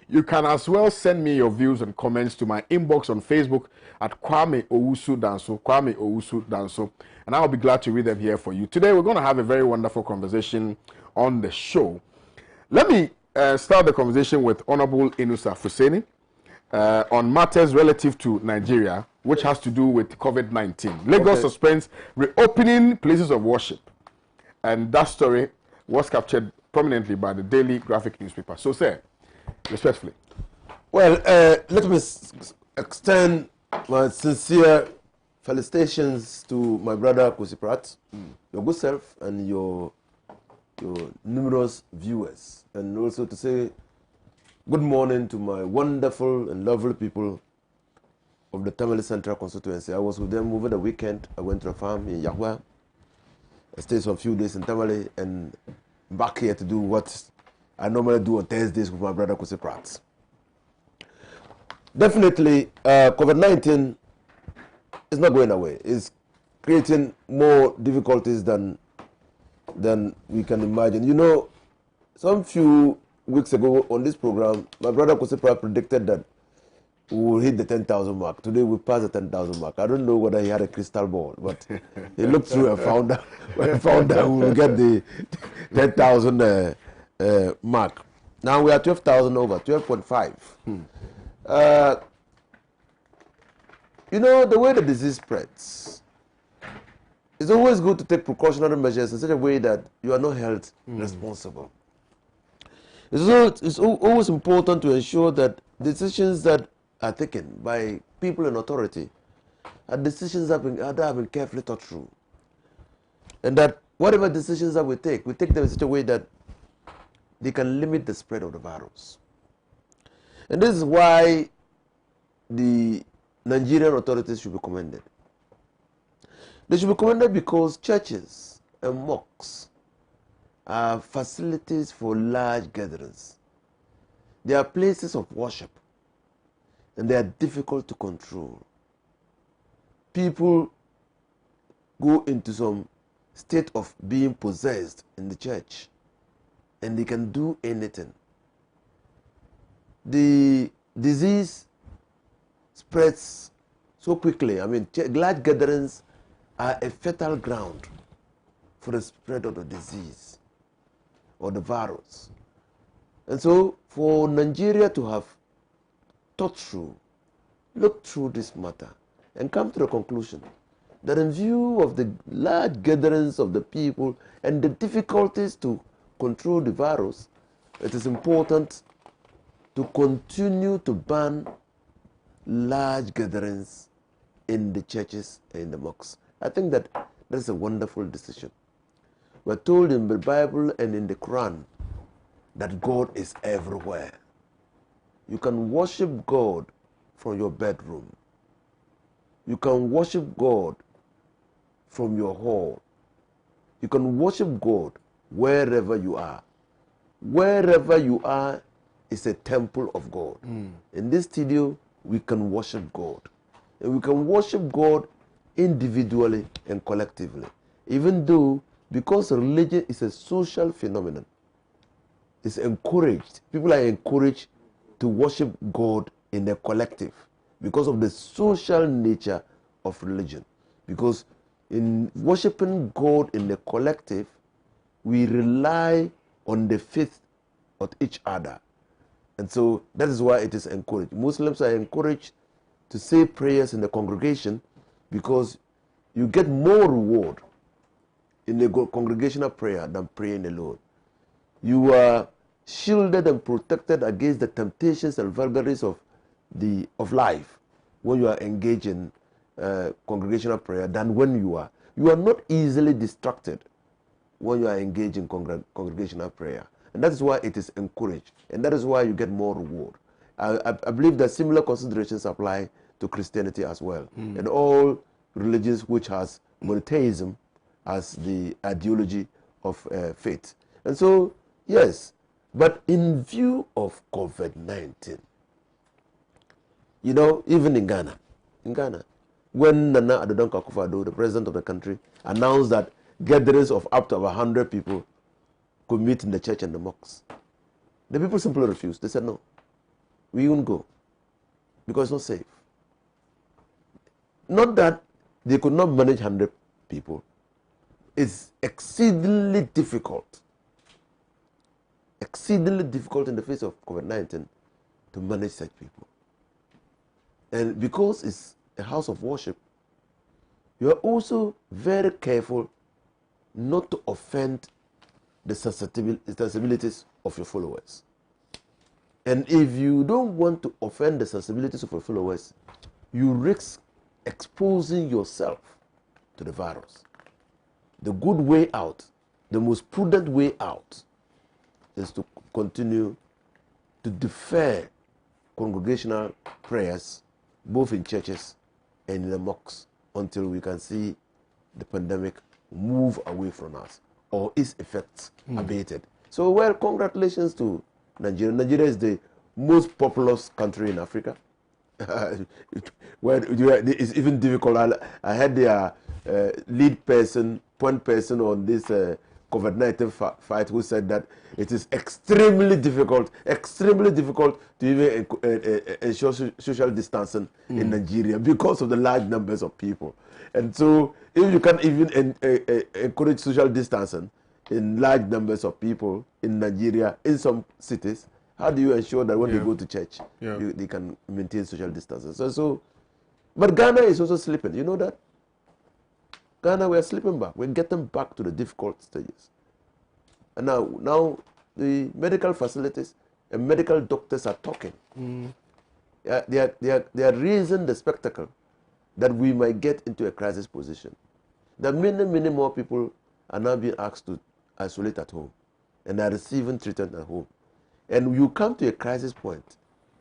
You can as well send me your views and comments to my inbox on Facebook at Kwame Owusu Danso, Kwame Owusu Danso, and I'll be glad to read them here for you. Today, we're going to have a very wonderful conversation on the show. Let me start the conversation with Honorable Inusa Fuseni on matters relative to Nigeria, which has to do with COVID-19. Lagos suspends reopening places of worship. And that story was captured prominently by the Daily Graphic newspaper. So, sir, respectfully. Well, let me extend my sincere felicitations to my brother Kosi Pratt, your good self, and your numerous viewers, and also to say good morning to my wonderful and lovely people of the Tamale Central constituency. I was with them over the weekend. I went to a farm in Yahwa. I stayed for a few days in Tamale and back here to do what I normally do on Thursdays with my brother Kosi Pratt. Definitely, COVID-19 is not going away. It's creating more difficulties than we can imagine. You know, some few weeks ago on this program, my brother Kosi Pratt predicted that we will hit the 10,000 mark. Today we passed the 10,000 mark. I don't know whether he had a crystal ball, but he looked through and found that we will get the 10,000 mark. Now we are 12,000 over, 12.5. You know, the way the disease spreads, it's always good to take precautionary measures in such a way that you are not held responsible. It's always important to ensure that decisions that are taken by people in authority are decisions that have been carefully thought through. And that whatever decisions that we take them in such a way that they can limit the spread of the virus. And this is why the Nigerian authorities should be commended. They should be commended because churches and mosques are facilities for large gatherings. They are places of worship, and they are difficult to control. People go into some state of being possessed in the church, and they can do anything. The disease spreads so quickly. I mean, large gatherings are a fertile ground for the spread of the disease or the virus. And so for Nigeria to have thought through, looked through this matter, and come to the conclusion that in view of the large gatherings of the people and the difficulties to control the virus, it is important to continue to ban large gatherings in the churches and in the mosques. I think that is a wonderful decision. We're told in the Bible and in the Quran that God is everywhere. You can worship God from your bedroom. You can worship God from your hall. You can worship God wherever you are. Wherever you are is a temple of God. In this studio, we can worship God. And we can worship God individually and collectively. Even though, because religion is a social phenomenon, it's encouraged. People are encouraged to worship God in a collective because of the social nature of religion. Because in worshiping God in the collective, we rely on the faith of each other. And so that is why it is encouraged. Muslims are encouraged to say prayers in the congregation because you get more reward in the congregational prayer than praying alone. You are shielded and protected against the temptations and vagaries of life when you are engaged in congregational prayer than when you are. You are not easily distracted when you are engaged in congregational prayer. And that is why it is encouraged. And that is why you get more reward. I believe that similar considerations apply to Christianity as well. And all religions which has monotheism as the ideology of faith. And so, yes, but in view of COVID-19, you know, even in Ghana, when Nana Addo Dankwa Akufo-Addo, the president of the country, announced that gatherings of up to 100 people could meet in the church and the mosques, The people simply refused. They said, no, we won't go because it's not safe. Not that they could not manage 100 people. It's exceedingly difficult in the face of COVID-19 to manage such people. And because it's a house of worship, you are also very careful not to offend the sensibilities of your followers. And if you don't want to offend the sensibilities of your followers, you risk exposing yourself to the virus. The good way out, the most prudent way out, is to continue to defer congregational prayers, both in churches and in the mosques, until we can see the pandemic move away from us or its effects abated. So, well, congratulations to Nigeria. Nigeria is the most populous country in Africa. Where it's even difficult. I had their point person on this COVID-19 fight who said that it is extremely difficult to even ensure social distancing in Nigeria because of the large numbers of people. And so if you can't even encourage social distancing in large numbers of people in Nigeria, in some cities, how do you ensure that when they go to church, they can maintain social distancing? But Ghana is also slipping. You know that? Ghana, we are slipping back. We're getting back to the difficult stages. And now the medical facilities and medical doctors are talking. They are raising the spectacle that we might get into a crisis position. That many more people are now being asked to isolate at home and are receiving treatment at home. And you come to a crisis point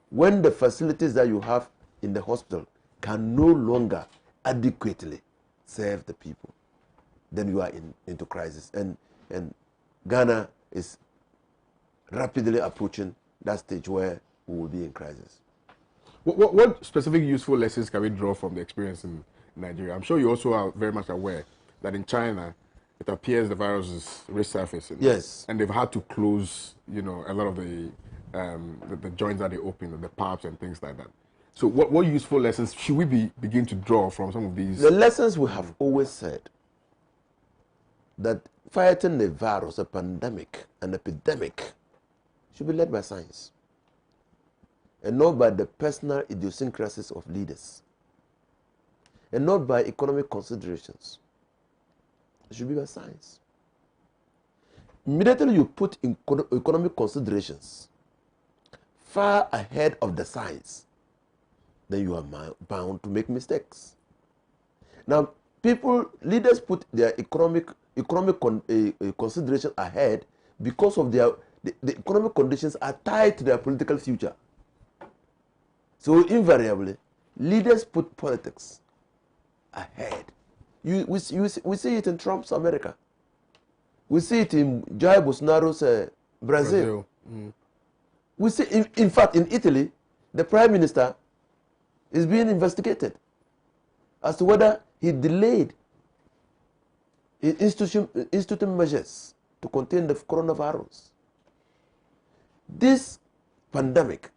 when the facilities that you have in the hospital can no longer adequately serve the people. Then you are into crisis. And Ghana is rapidly approaching that stage where we will be in crisis. What specific useful lessons can we draw from the experience in Nigeria? I'm sure you also are very much aware that in China, it appears the virus is resurfacing. Yes. And they've had to close, a lot of the joints that they open, the pubs and things like that. So what useful lessons should we begin to draw from some of these? The lessons we have always said, that fighting the virus, a pandemic, an epidemic, should be led by science and not by the personal idiosyncrasies of leaders and not by economic considerations. It should be by science. Immediately you put in economic considerations far ahead of the science, then you are bound to make mistakes. Now, leaders put their economic consideration ahead because of the economic conditions are tied to their political future. So invariably, leaders put politics ahead. We see it in Trump's America. We see it in Jair Bolsonaro's Brazil. We see, in fact, in Italy, the Prime Minister is being investigated as to whether he delayed instituting measures to contain the coronavirus. This pandemic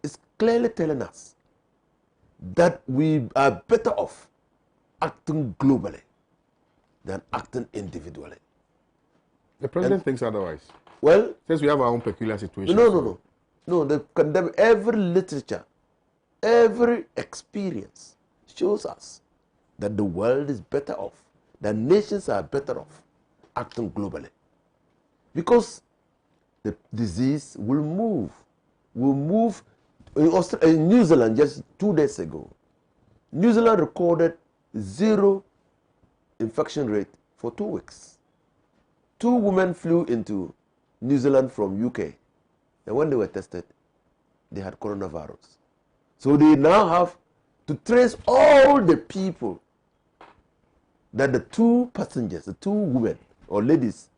is clearly telling us that we are better off acting globally than acting individually. The president thinks otherwise. Well, since we have our own peculiar situation. No. The pandemic, every literature, every experience shows us that the world is better off, that nations are better off acting globally. Because the disease will move. In New Zealand, just 2 days ago, New Zealand recorded 0 infection rate for 2 weeks. 2 women flew into New Zealand from UK, and when they were tested, they had coronavirus. So they now have to trace all the people that the 2 passengers, the 2 women or ladies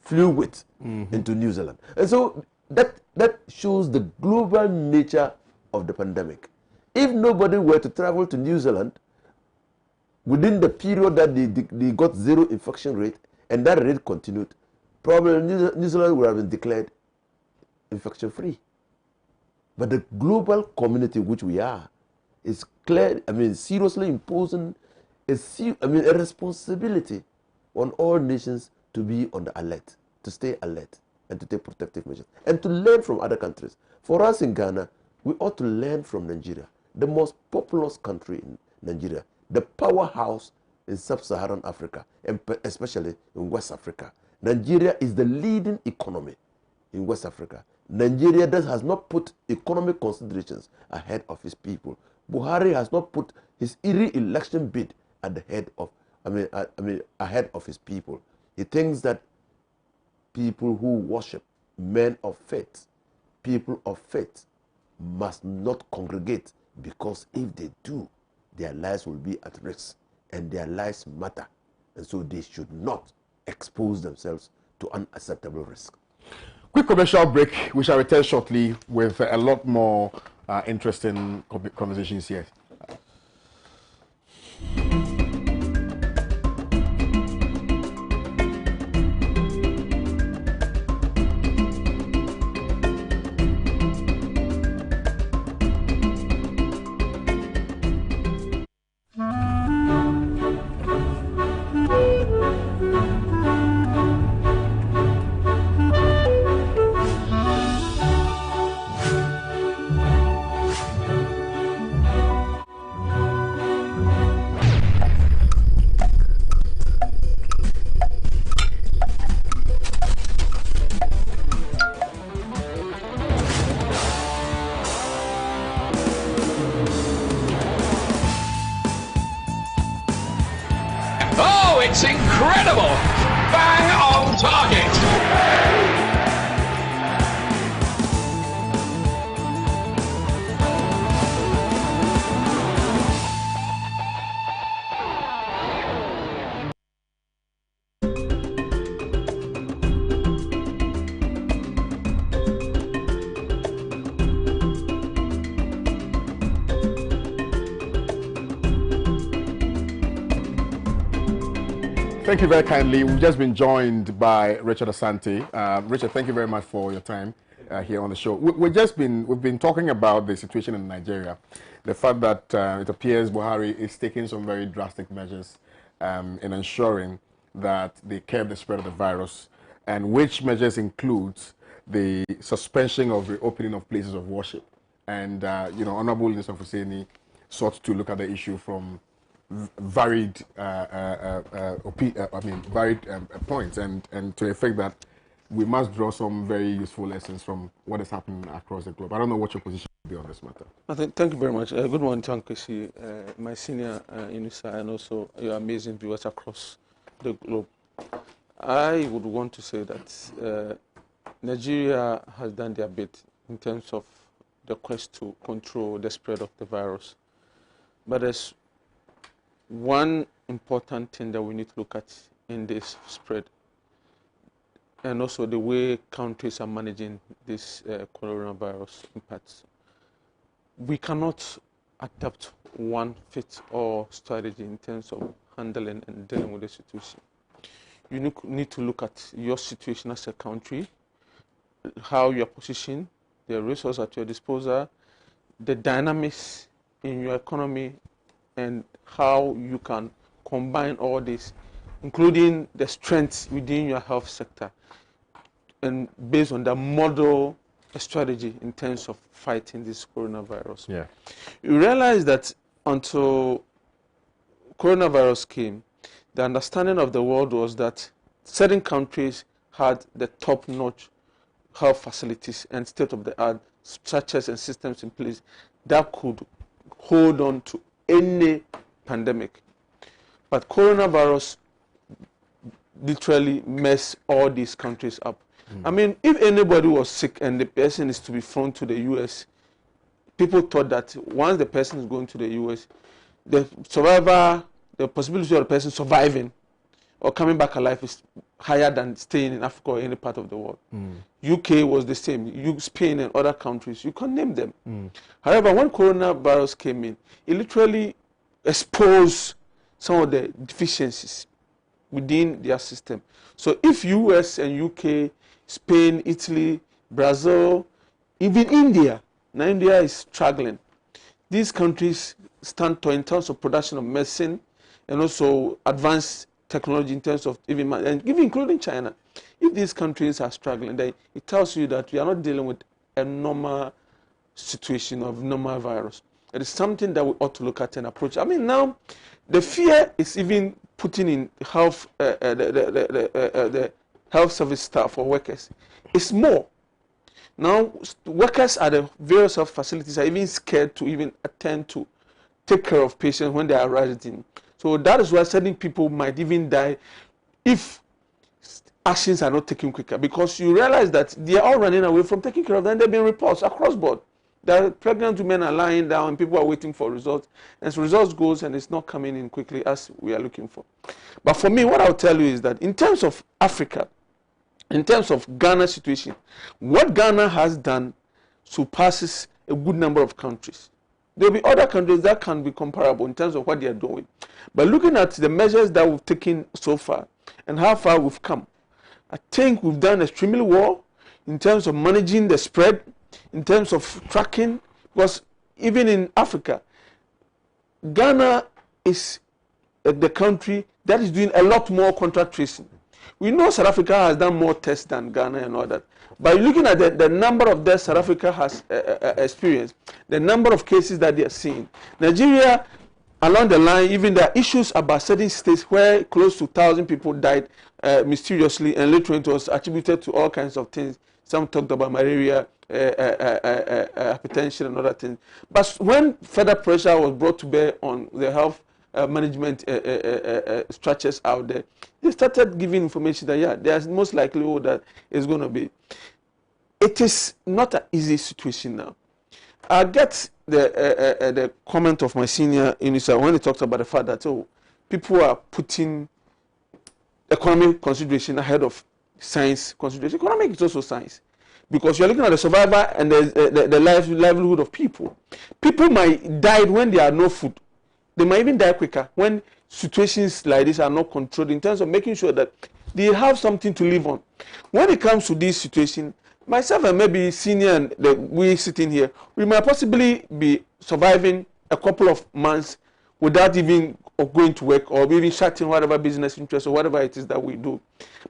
flew with into New Zealand. And so that shows the global nature of the pandemic. If nobody were to travel to New Zealand within the period that they got 0 infection rate and that rate continued, probably New Zealand would have been declared infection-free. But the global community which we are is clear, seriously imposing a responsibility on all nations to be on the alert, to stay alert, and to take protective measures, and to learn from other countries. For us in Ghana, we ought to learn from Nigeria, the most populous country in Nigeria, the powerhouse in sub-Saharan Africa, and especially in West Africa. Nigeria is the leading economy in West Africa. Nigeria has not put economic considerations ahead of his people. Buhari has not put his re-election bid at the head of, ahead of his people. He thinks that people who worship men of faith, people of faith, must not congregate, because if they do, their lives will be at risk, and their lives matter, and so they should not expose themselves to unacceptable risk. Quick commercial break. We shall return shortly with a lot more interesting conversations here. It's incredible! Bang on target! Thank you very kindly. We've just been joined by Richard Asante. Richard, thank you very much for your time here on the show. We've been talking about the situation in Nigeria, the fact that it appears Buhari is taking some very drastic measures in ensuring that they curb the spread of the virus, and which measures includes the suspension of reopening of places of worship. And Honorable Minister Hussaini sought to look at the issue from varied points, and to the effect that we must draw some very useful lessons from what is happening across the globe. I don't know what your position would be on this matter. Thank you very much. Good morning, Tankesi, my senior UNISA, and also your amazing viewers across the globe. I would want to say that Nigeria has done their bit in terms of the quest to control the spread of the virus. But there's one important thing that we need to look at in this spread, and also the way countries are managing this coronavirus impacts. We cannot adapt one fit-all strategy in terms of handling and dealing with the situation. You need to look at your situation as a country, how you are positioned, the resources at your disposal, the dynamics in your economy, and how you can combine all this, including the strengths within your health sector, and based on the model strategy in terms of fighting this coronavirus. Yeah. You realize that until coronavirus came, the understanding of the world was that certain countries had the top-notch health facilities and state-of-the-art structures and systems in place that could hold on to any pandemic. But coronavirus literally messed all these countries up. I mean, if anybody was sick and the person is to be flown to the US, people thought that once the person is going to the US, the possibility of the person surviving or coming back alive is higher than staying in Africa or any part of the world. UK was the same. Spain and other countries, you can't name them. However, when coronavirus came in, it literally exposed some of the deficiencies within their system. So if US and UK, Spain, Italy, Brazil, even India. Now India is struggling. These countries stand tall in terms of production of medicine and also advanced technology in terms of even including China. If these countries are struggling, then it tells you that we are not dealing with a normal situation of normal virus. It is something that we ought to look at and approach. I mean, now the fear is even putting in health, the health service staff or workers. It's more. Now, workers at the various health facilities are even scared to even attend to take care of patients when they are arriving. So that is why certain people might even die if actions are not taken quicker, because you realize that they are all running away from taking care of them. There have been reports across board that pregnant women are lying down and people are waiting for results. And so results goes and it's not coming in quickly as we are looking for. But for me, what I'll tell you is that in terms of Africa, in terms of Ghana's situation, what Ghana has done surpasses a good number of countries. There will be other countries that can be comparable in terms of what they are doing. But looking at the measures that we've taken so far and how far we've come, I think we've done extremely well in terms of managing the spread, in terms of tracking, because even in Africa, Ghana is the country that is doing a lot more contact tracing. We know South Africa has done more tests than Ghana and all that. By looking at the number of deaths South Africa has experienced, the number of cases that they are seeing, Nigeria, along the line, even there are issues about certain states where close to 1,000 people died mysteriously, and later it was attributed to all kinds of things. Some talked about malaria, hypertension, and other things. But when further pressure was brought to bear on the health management structures out there, they started giving information that, yeah, there's most likelihood that it's going to be. It is not an easy situation now. I get the comment of my senior minister when he talked about the fact that people are putting economic consideration ahead of science consideration. Economic is also science, because you're looking at the survival and the livelihood of people. People might die when there are no food. They might even die quicker when situations like this are not controlled in terms of making sure that they have something to live on. When it comes to this situation, myself and maybe senior and we sitting here, we might possibly be surviving a couple of months without even going to work or even shutting whatever business interest or whatever it is that we do.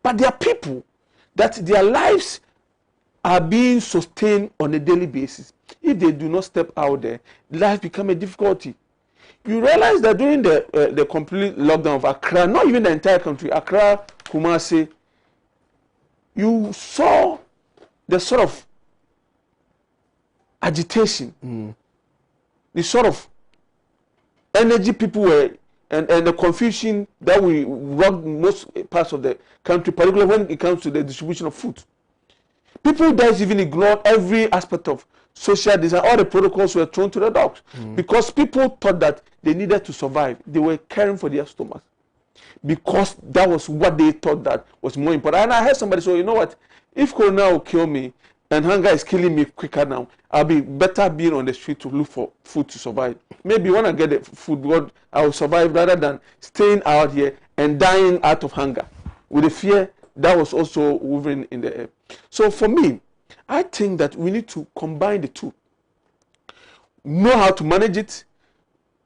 But there are people that their lives are being sustained on a daily basis. If they do not step out there, life becomes a difficulty. You realize that during the complete lockdown of Accra, not even the entire country, Accra, Kumasi, you saw the sort of agitation, the sort of energy people were, and the confusion that we rocked most parts of the country, particularly when it comes to the distribution of food. People that even ignored every aspect of social design. All the protocols were thrown to the dogs because people thought that they needed to survive. They were caring for their stomachs because that was what they thought that was more important. And I heard somebody say, you know what, if Corona will kill me and hunger is killing me quicker now, I'll be better being on the street to look for food to survive. Maybe when I get the food, I will survive rather than staying out here and dying out of hunger with the fear that was also moving in the air. So for me, I think that we need to combine the two. Know how to manage it.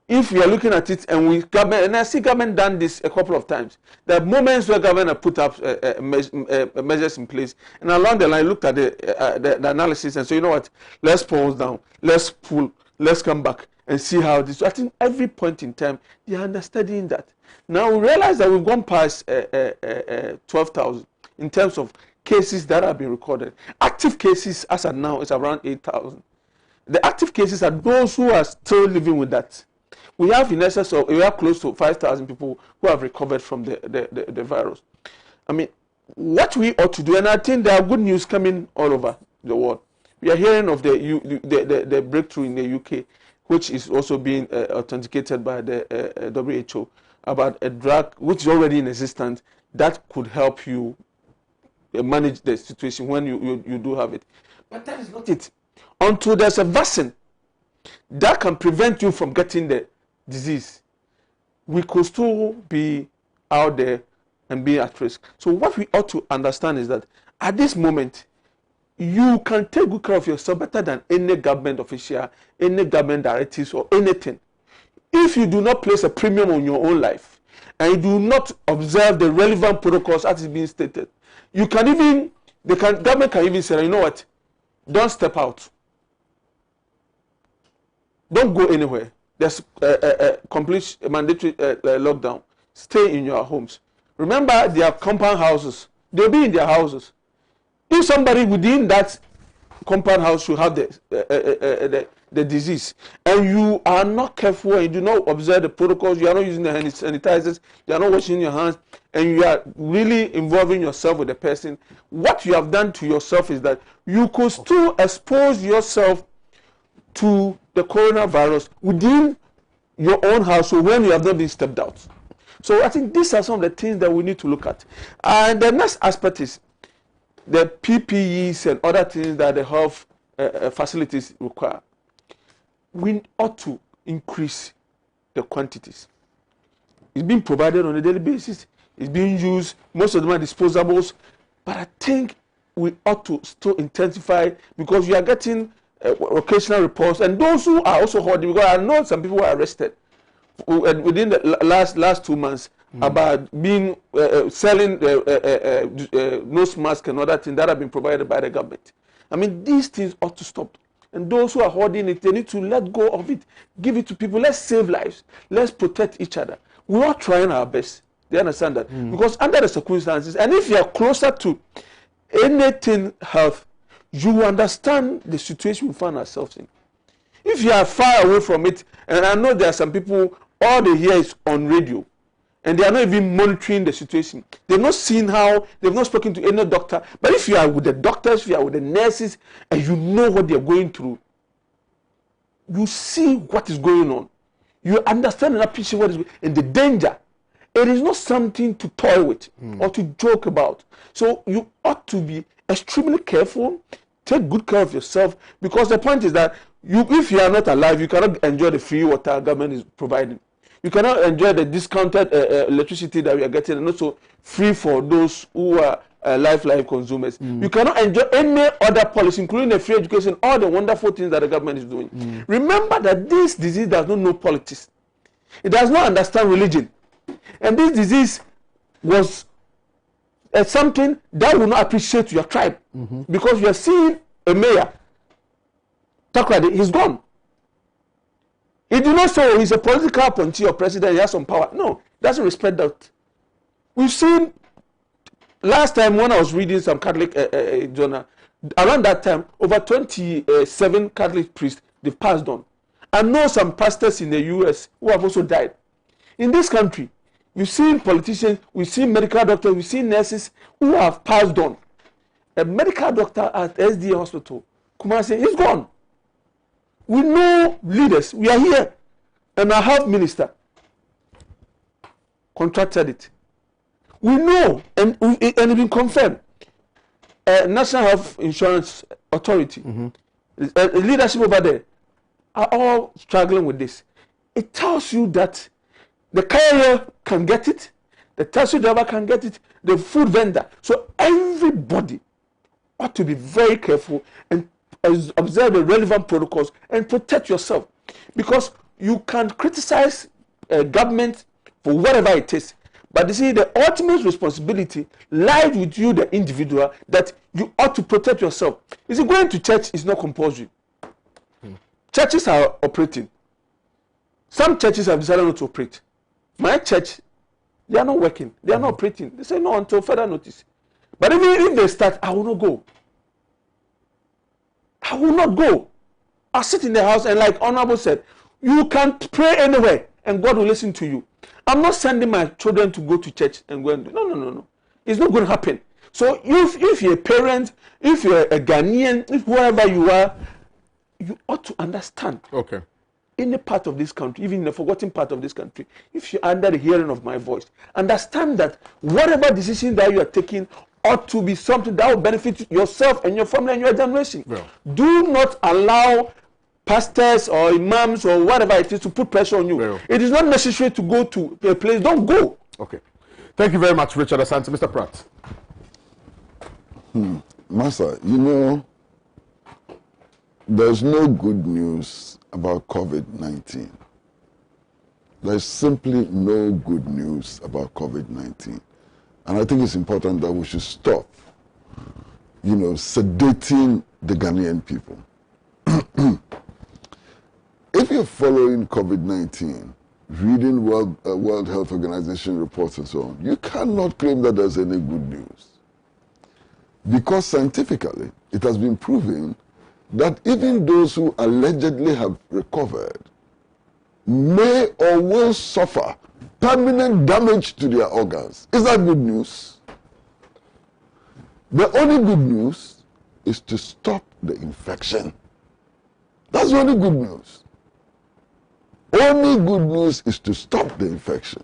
If we are looking at it and government, and I see government done this a couple of times, there are moments where government have put up measures in place, and along the line looked at the analysis and say, you know what, let's pause down, let's pull, let's come back and see how this. I think every point in time they are understanding that. Now we realize that we've gone past 12,000 in terms of cases that have been recorded. Active cases as of now is around 8,000. The active cases are those who are still living with that. We have in excess of, we have close to 5,000 people who have recovered from the virus. I mean, what we ought to do, and I think there are good news coming all over the world. We are hearing of the breakthrough in the UK, which is also being authenticated by the WHO, about a drug which is already in existence that could help you manage the situation when you do have it. But that is not it. Until there's a vaccine that can prevent you from getting the disease, we could still be out there and be at risk. So what we ought to understand is that at this moment, you can take good care of yourself better than any government official, any government directives or anything. If you do not place a premium on your own life and you do not observe the relevant protocols as is being stated, you can even, government can even say, you know what, don't step out. Don't go anywhere. There's a complete mandatory lockdown. Stay in your homes. Remember, their compound houses. They'll be in their houses. If somebody within that compound house should have the disease, and you are not careful and you do not observe the protocols, you are not using the hand sanitizers, you are not washing your hands, and you are really involving yourself with the person, what you have done to yourself is that you could still expose yourself to the coronavirus within your own household when you have not been stepped out. So I think these are some of the things that we need to look at. And the next aspect is the PPEs and other things that the health facilities require. We ought to increase the quantities. It's being provided on a daily basis. It's being used. Most of them are disposables. But I think we ought to still intensify, because we are getting occasional reports, and those who are also hoarding, because I know some people were arrested within the last 2 months about being selling nose masks and other things that have been provided by the government. I mean, these things ought to stop. And those who are hoarding it, they need to let go of it. Give it to people. Let's save lives. Let's protect each other. We're all trying our best. They understand that? Because under the circumstances, and if you are closer to anything health, you understand the situation we find ourselves in. If you are far away from it, and I know there are some people, all they hear is on radio, and they are not even monitoring the situation. They've not seen how, they've not spoken to any doctor. But if you are with the doctors, if you are with the nurses, and you know what they are going through, you see what is going on. You understand and appreciate what is going on, and the danger. It is not something to toy with or to joke about. So you ought to be extremely careful, take good care of yourself, because the point is that if you are not alive, you cannot enjoy the free water government is providing. You cannot enjoy the discounted electricity that we are getting, and also free for those who are life consumers. You cannot enjoy any other policy, including the free education, all the wonderful things that the government is doing. Remember that this disease does not know politics. It does not understand religion. And this disease was something that will not appreciate your tribe. Because you are seeing a mayor, Takrade, he's gone. He did not say he's a political appointee or president, he has some power. No, doesn't respect that. We've seen, last time when I was reading some Catholic journal, around that time, over 27 Catholic priests, they've passed on. I know some pastors in the US who have also died. In this country, we've seen politicians, we've seen medical doctors, we've seen nurses who have passed on. A medical doctor at SDA hospital, Kumasi, he's gone. We know leaders, we are here, and our health minister contracted it. We know, and it's been confirmed, National Health Insurance Authority, leadership over there, are all struggling with this. It tells you that the carrier can get it, the taxi driver can get it, the food vendor. So everybody ought to be very careful and observe the relevant protocols and protect yourself. Because you can criticize government for whatever it is. But you see, the ultimate responsibility lies with you, the individual, that you ought to protect yourself. You see, going to church is not compulsory. Churches are operating. Some churches have decided not to operate. My church, they are not working. They are not operating. They say no until further notice. But even if they start, I will not go. I will not go. I'll sit in the house, and like Honorable said, you can pray anywhere and God will listen to you. I'm not sending my children to go to church and go and do. No. It's not going to happen. So if you're a parent, if you're a Ghanaian, if whoever you are, you ought to understand. Okay. Any part of this country, even in the forgotten part of this country, if you're under the hearing of my voice, understand that whatever decision that you are taking ought to be something that will benefit yourself and your family and your generation. Yeah. Do not allow pastors or imams or whatever it is to put pressure on you. Yeah. It is not necessary to go to a place. Don't go. Okay. Thank you very much, Richard Asante. Mr. Pratt. Master, you know, there's no good news about COVID-19. There's simply no good news about COVID-19. And I think it's important that we should stop, you know, sedating the Ghanaian people. If you're following COVID-19, reading World Health Organization reports and so on, you cannot claim that there's any good news. Because scientifically, it has been proven that even those who allegedly have recovered may or will suffer permanent damage to their organs. Is that good news? The only good news is to stop the infection. That's the only good news. Only good news is to stop the infection.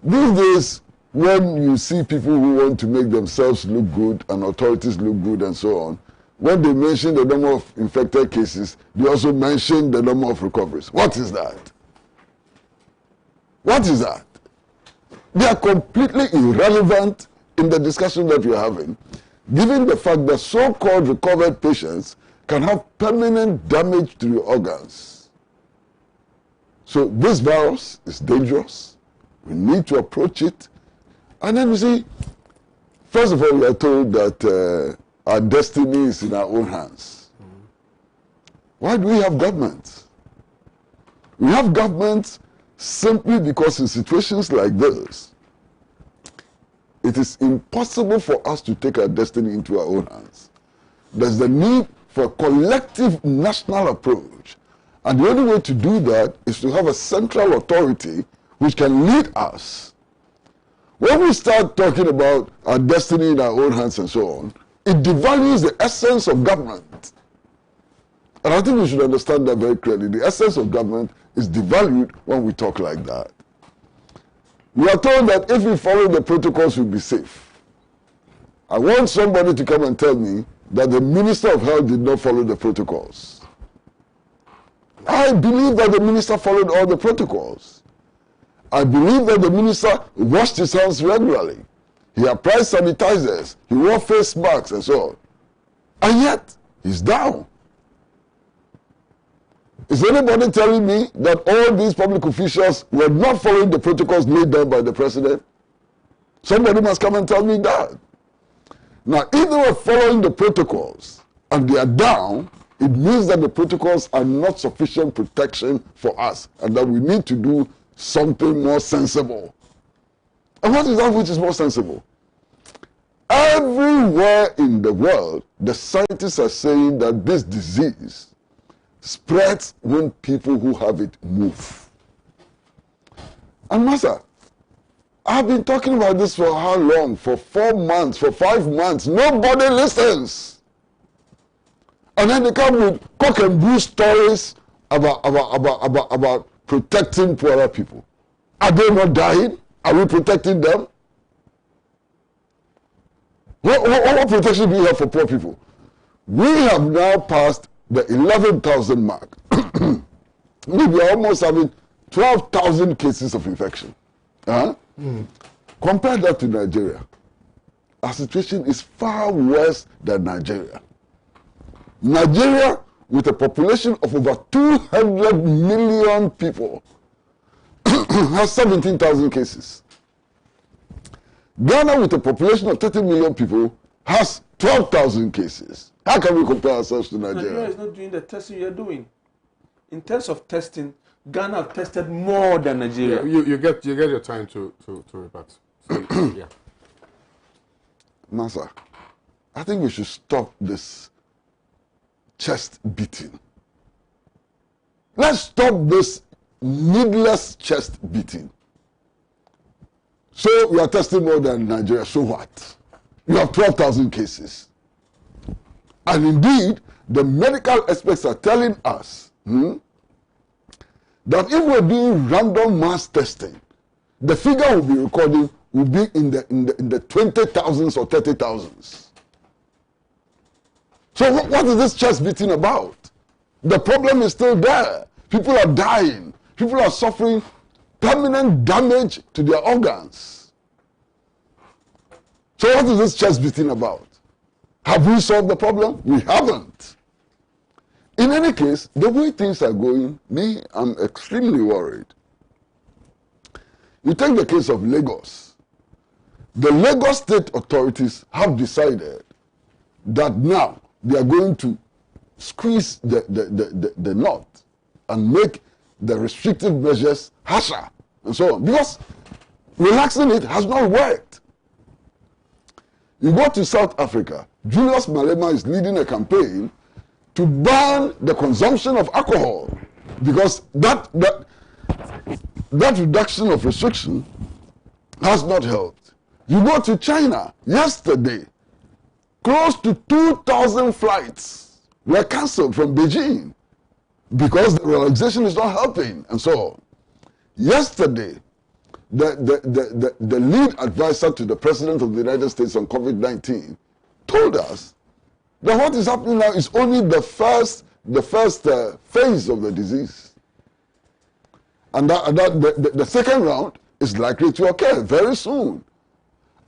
These days, when you see people who want to make themselves look good and authorities look good and so on, when they mention the number of infected cases, they also mention the number of recoveries. What is that? What is that? They are completely irrelevant in the discussion that we are having, given the fact that so-called recovered patients can have permanent damage to the organs. So this virus is dangerous. We need to approach it. And then we see, first of all, we are told that our destiny is in our own hands. Why do we have governments? We have governments simply because in situations like this, it is impossible for us to take our destiny into our own hands. There's the need for a collective national approach. And the only way to do that is to have a central authority which can lead us. When we start talking about our destiny in our own hands and so on, it devalues the essence of government. And I think we should understand that very clearly. The essence of government is devalued when we talk like that. We are told that if we follow the protocols, we'll be safe. I want somebody to come and tell me that the Minister of Health did not follow the protocols. I believe that the minister followed all the protocols. I believe that the minister washed his hands regularly. He applied sanitizers. He wore face masks and so on. And yet, he's down. Is anybody telling me that all these public officials were not following the protocols laid down by the president? Somebody must come and tell me that. Now, if they were following the protocols and they are down, it means that the protocols are not sufficient protection for us and that we need to do something more sensible. And what is that which is more sensible? Everywhere in the world, the scientists are saying that this disease spreads when people who have it move. And Master, I've been talking about this for how long? For 4 months, for 5 months. Nobody listens. And then they come with cock and bull stories about protecting poorer people. Are they not dying? Are we protecting them? What protection do we have for poor people? We have now passed the 11,000 mark. We are almost having 12,000 cases of infection. Compare that to Nigeria. Our situation is far worse than Nigeria. Nigeria, with a population of over 200 million people, has 17,000 cases. Ghana, with a population of 30 million people, has 12,000 cases. How can we compare ourselves to Nigeria? Nigeria is not doing the testing you're doing. In terms of testing, Ghana have tested more than Nigeria. Yeah, you get your time to rebut. So, yeah. Master, I think we should stop this chest beating. Let's stop this needless chest beating. So we are testing more than Nigeria. So what? You have 12,000 cases. And indeed, the medical experts are telling us that if we're doing random mass testing, the figure we'll be recording will be in the 20,000s or 30,000s. So what is this chest beating about? The problem is still there. People are dying. People are suffering permanent damage to their organs. So what is this chest beating about? Have we solved the problem? We haven't. In any case, the way things are going, I'm extremely worried. You take the case of Lagos. The Lagos state authorities have decided that now they are going to squeeze the knot and make the restrictive measures harsher and so on. Because relaxing it has not worked. You go to South Africa, Julius Malema is leading a campaign to ban the consumption of alcohol because that reduction of restriction has not helped. You go to China, yesterday, close to 2,000 flights were cancelled from Beijing because the relaxation is not helping and so on. Yesterday, the lead advisor to the President of the United States on COVID-19 told us that what is happening now is only the first phase of the disease. And the second round is likely to occur very soon.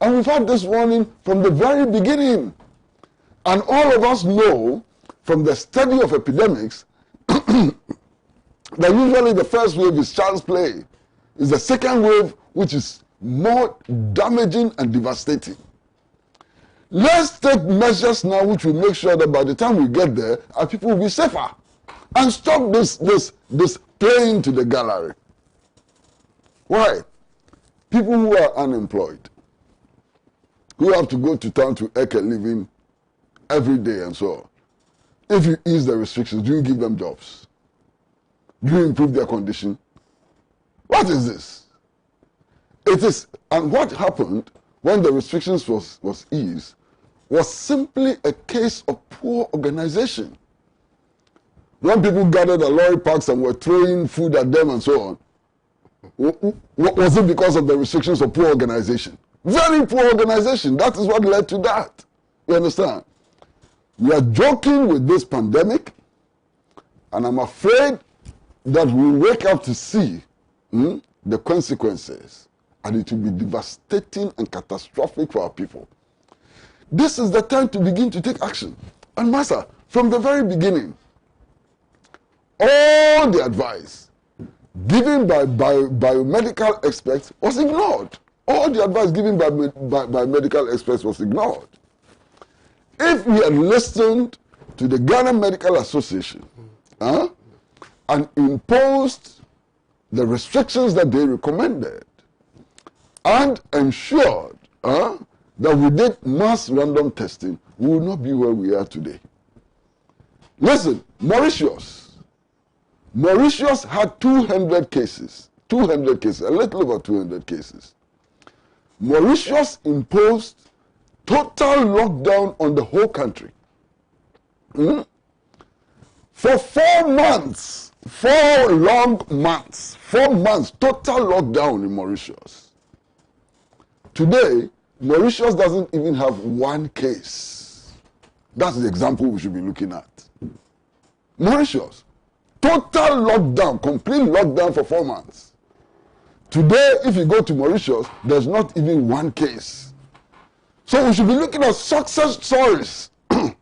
And we've had this warning from the very beginning. And all of us know from the study of epidemics that usually the first wave is child's play. It's the second wave which is more damaging and devastating. Let's take measures now which will make sure that by the time we get there, our people will be safer. And stop this playing to the gallery. Why? People who are unemployed, who have to go to town to make a living every day and so on. If you ease the restrictions, do you give them jobs? Do you improve their condition? What is this? It is, and what happened when the restrictions was eased was simply a case of poor organization. When people gathered at lorry parks and were throwing food at them and so on, was it because of the restrictions of poor organization? Very poor organization. That is what led to that. You understand? We are joking with this pandemic, and I'm afraid that we'll wake up to see the consequences, and it will be devastating and catastrophic for our people. This is the time to begin to take action. And Master, from the very beginning, all the advice given by biomedical experts was ignored. All the advice given by medical experts was ignored. If we had listened to the Ghana Medical Association and imposed the restrictions that they recommended and ensured that we did mass random testing, we would not be where we are today. Listen, Mauritius had 200 cases, a little over 200 cases. Mauritius imposed total lockdown on the whole country. For 4 months, 4 long months, 4 months, total lockdown in Mauritius. Today, Mauritius doesn't even have 1 case. That's the example we should be looking at. Mauritius, total lockdown, complete lockdown for 4 months. Today, if you go to Mauritius, there's not even 1 case. So we should be looking at success stories. If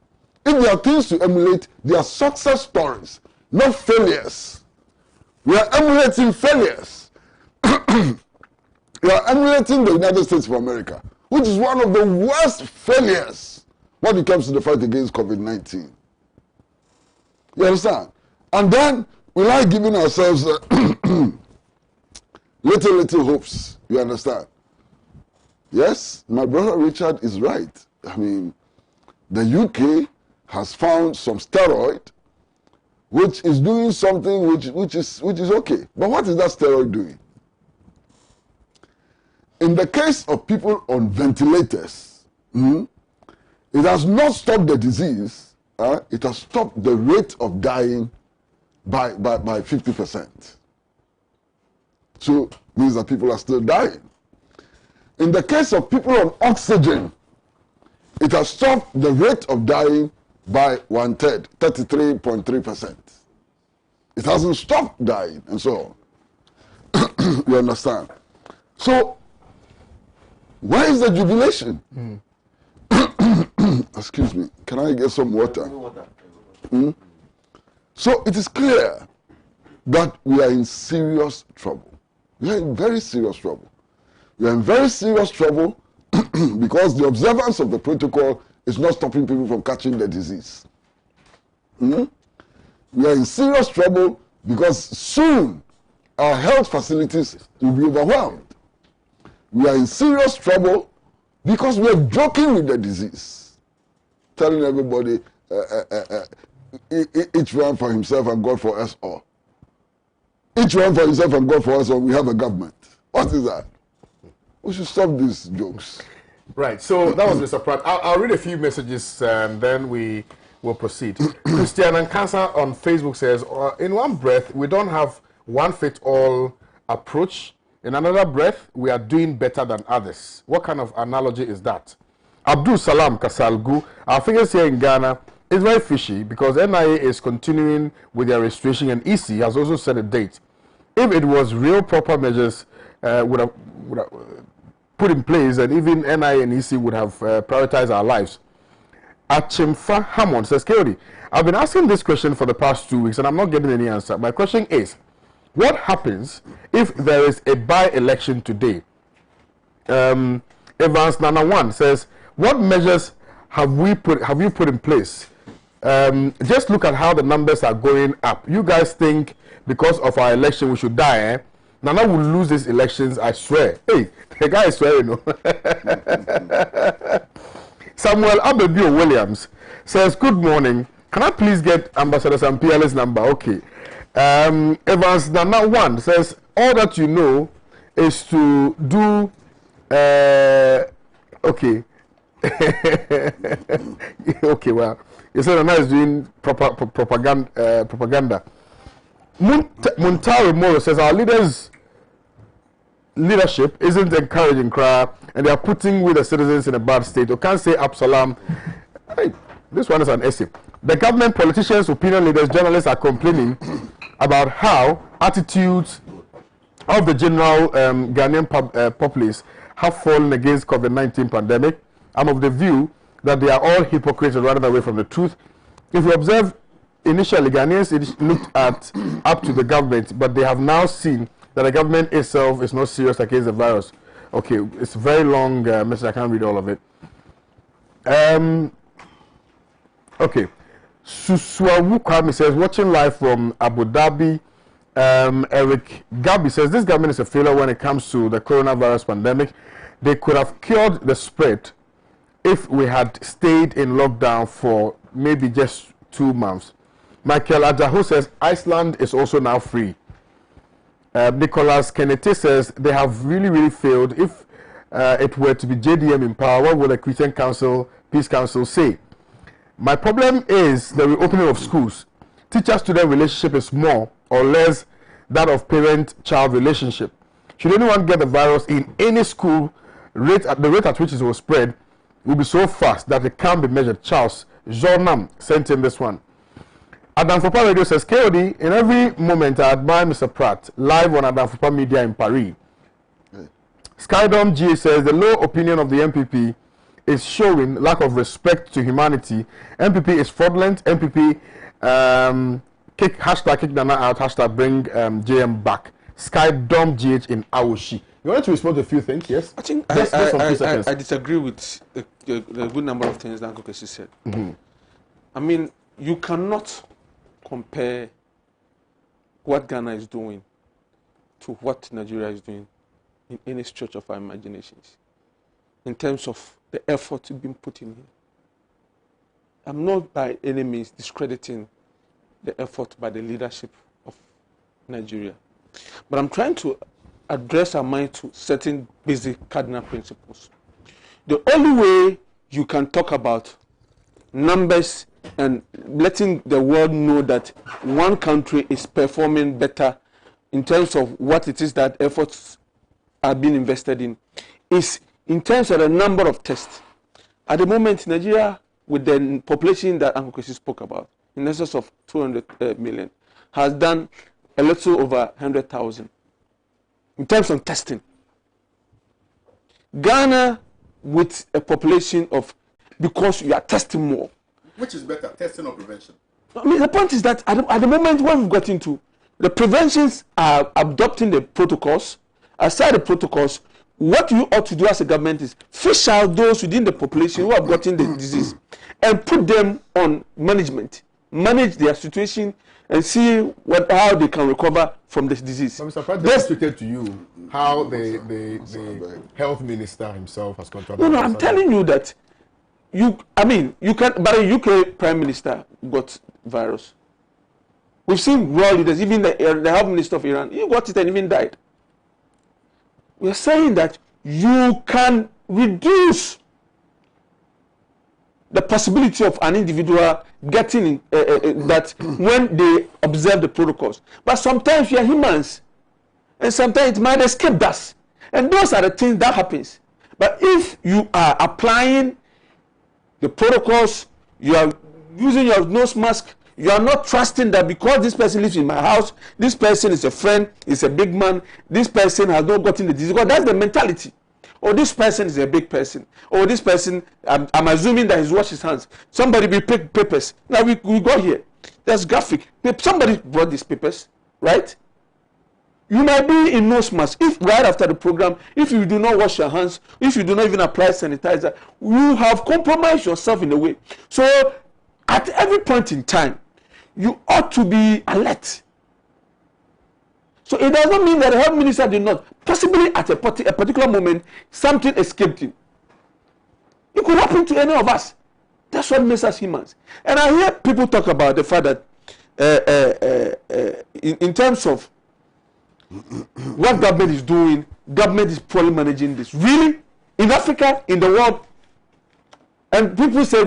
there are things to emulate, they are success stories, not failures. We are emulating failures. We are emulating the United States of America, which is one of the worst failures when it comes to the fight against COVID-19. You understand? And then we like giving ourselves little hopes. You understand? Yes, my brother Richard is right. I mean, the UK has found some steroid which is doing something which is okay. But what is that steroid doing? In the case of people on ventilators, it has not stopped the disease. It has stopped the rate of dying by 50%. So means that people are still dying. In the case of people on oxygen, it has stopped the rate of dying by 1/3, 33.3%. It hasn't stopped dying, and so on. You understand? So, where is the jubilation? Excuse me. Can I get some water? So it is clear that we are in serious trouble. We are in very serious trouble. We are in very serious trouble because the observance of the protocol is not stopping people from catching the disease. We are in serious trouble because soon our health facilities will be overwhelmed. We are in serious trouble because we are joking with the disease, telling everybody each one for himself and God for us all. Each one for himself and God for us all. We have a government. What is that? We should stop these jokes. Right, so that was Mr. Pratt. I'll read a few messages and then we will proceed. Christian and Cancer on Facebook says, in one breath, we don't have one fit all approach. In another breath, we are doing better than others. What kind of analogy is that? Abdul Salam Kasalgu, our figures here in Ghana is very fishy because NIA is continuing with their registration and EC has also set a date. If it was real proper measures would have put in place, and even NIA and EC would have prioritized our lives. Achimfa Hammond says, Kodi, I've been asking this question for the past 2 weeks and I'm not getting any answer. My question is, what happens if there is a by-election today? Evans Nana 1 says, what measures have you put in place? Just look at how the numbers are going up. You guys think because of our election we should die, eh? Nana will lose these elections, I swear. Hey, the guy is swearing, no? Samuel Abebio Williams says, good morning. Can I please get Ambassador Sampiale's number? Okay. Evans Nana 1 says, all that you know is to do, okay. Okay, well, you said Nana is doing propaganda. Muntari Moro says, our leadership isn't encouraging crime and they are putting with the citizens in a bad state. You can't say Absalam. Hey, this one is an essay. The government, politicians, opinion leaders, journalists are complaining about how attitudes of the general Ghanaian populace have fallen against COVID-19 pandemic. I'm of the view that they are all hypocrites and running away from the truth. If you observe, initially Ghanaians looked up to the government, but they have now seen that the government itself is not serious against the virus. Okay, it's a very long message. I can't read all of it. Okay. Susuawu Kwame says, watching live from Abu Dhabi. Eric Gabi says, this government is a failure when it comes to the coronavirus pandemic. They could have cured the spread if we had stayed in lockdown for maybe just 2 months. Michael Ajaho says, Iceland is also now free. Nicholas Kennedy says, they have really failed. If it were to be JDM in power, what would the Christian Council, Peace Council say? My problem is the reopening of schools. Teacher-student relationship is more or less that of parent-child relationship. Should anyone get the virus in any school, the rate at which it will spread will be so fast that it can't be measured. Charles Jornam sent in this one. Adam Fopa Radio says, KOD, in every moment I admire Mr. Pratt, live on Adam Fopa Media in Paris. Skydom G says, the low opinion of the MPP is showing lack of respect to humanity. MPP is fraudulent. MPP kick Nana out, hashtag bring JM back. Skydom GH in Owusu. You wanted to respond to a few things, yes? I think I disagree with the good number of things that Kokesi said. I mean, you cannot compare what Ghana is doing to what Nigeria is doing in any stretch of our imaginations in terms of the effort being put in here. I'm not by any means discrediting the effort by the leadership of Nigeria, but I'm trying to address our mind to certain basic cardinal principles. The only way you can talk about numbers and letting the world know that one country is performing better in terms of what it is that efforts are being invested in is in terms of the number of tests. At the moment, Nigeria, with the population that Uncle Kwesi spoke about, in excess of 200 million, has done a little over 100,000 in terms of testing. Ghana, with a population of because you are testing more. Which is better, testing or prevention? I mean, the point is that at the moment when we've got into the preventions are adopting the protocols. Aside the protocols, what you ought to do as a government is fish out those within the population who have gotten the disease and put them on management, manage their situation and see how they can recover from this disease. Mr. President, restricted to you how the health minister himself has contributed. No, I'm telling you that you can, but a UK Prime Minister got virus. We've seen world leaders, even the health minister of Iran, he got it and even died. We're saying that you can reduce the possibility of an individual getting that when they observe the protocols. But sometimes we are humans, and sometimes it might escape us. And those are the things that happens. But if you are applying the protocols, you are using your nose mask, you are not trusting that because this person lives in my house, this person is a friend, is a big man, this person has not gotten the disease. Because that's the mentality. Or this person is a big person. Or this person, I'm assuming that he's washed his hands. Somebody will pick papers. Now we go here. There's graphic. Somebody brought these papers, right? You might be in nose mask. If right after the program, if you do not wash your hands, if you do not even apply sanitizer, you have compromised yourself in a way. So at every point in time, you ought to be alert. So it does not mean that the health minister did not. Possibly at a particular moment, something escaped him. It could happen to any of us. That's what makes us humans. And I hear people talk about the fact that in terms of what government is doing, government is poorly managing this. Really? In Africa, in the world? And people say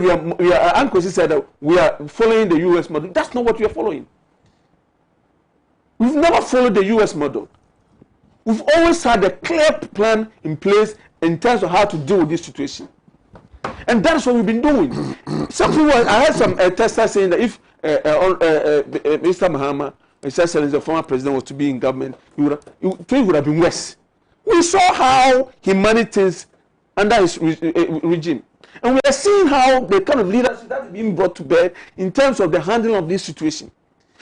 Uncle said that we are following the US model. That's not what we are following. We've never followed the US model. We've always had a clear plan in place in terms of how to deal with this situation. And that's what we've been doing. Some people, I heard some testers saying that if Mr. Mahama, His Excellency, the former president, was to be in government, things would have been worse. We saw how he managed things under his regime. And we are seeing how the kind of leadership that is being brought to bear in terms of the handling of this situation.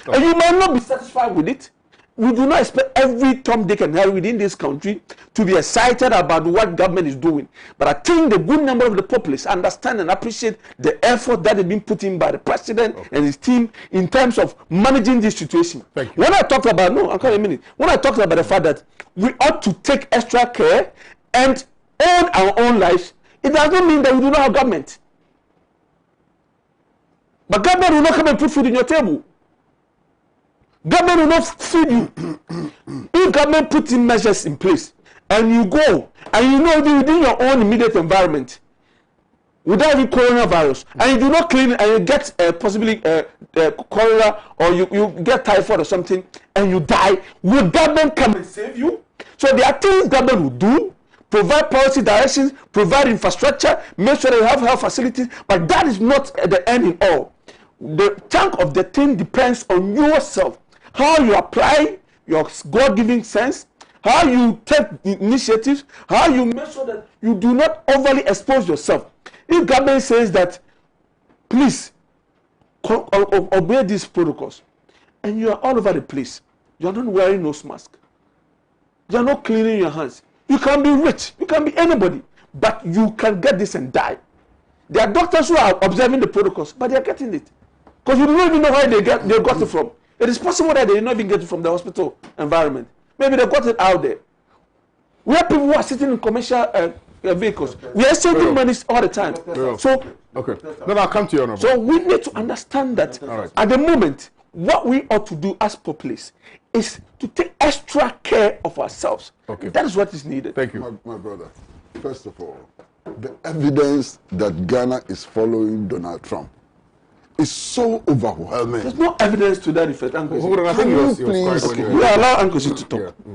Okay. And you might not be satisfied with it. We do not expect every Tom, Dick, and Harry within this country to be excited about what government is doing. But I think the good number of the populace understand and appreciate the effort that is being put in by the president and his team in terms of managing this situation. Thank you. When I talked about, when I talked about the fact that we ought to take extra care and own our own lives, it does not mean that we do not have government. But government will not come and put food in your table. Government will not feed you. If government puts in measures in place and you go and you know within your own immediate environment without even coronavirus and you do not clean and you get possibly cholera or you get typhoid or something and you die, will government come and save you? So there are things government will do, provide policy directions, provide infrastructure, make sure they have health facilities, but that is not the end in all. The chunk of the thing depends on yourself. How you apply your God-given sense, how you take initiatives, how you make sure that you do not overly expose yourself. If government says that, please obey these protocols, and you are all over the place, you are not wearing nose mask, you are not cleaning your hands, you can be rich, you can be anybody, but you can get this and die. There are doctors who are observing the protocols, but they are getting it. Because you don't even know where they got it from. It is possible that they did not even get it from the hospital environment. Maybe they got it out there. We have people who are sitting in commercial vehicles. We are saving money all the time. So, then I'll come to you, Honorable. So we need to understand that at the moment, what we ought to do as populace is to take extra care of ourselves. Okay. That is what is needed. Thank you. My brother, first of all, the evidence that Ghana is following Donald Trump is so overwhelming. There's no evidence to that effect. Hold on, I think he was quite We allow Uncle to talk. Yeah.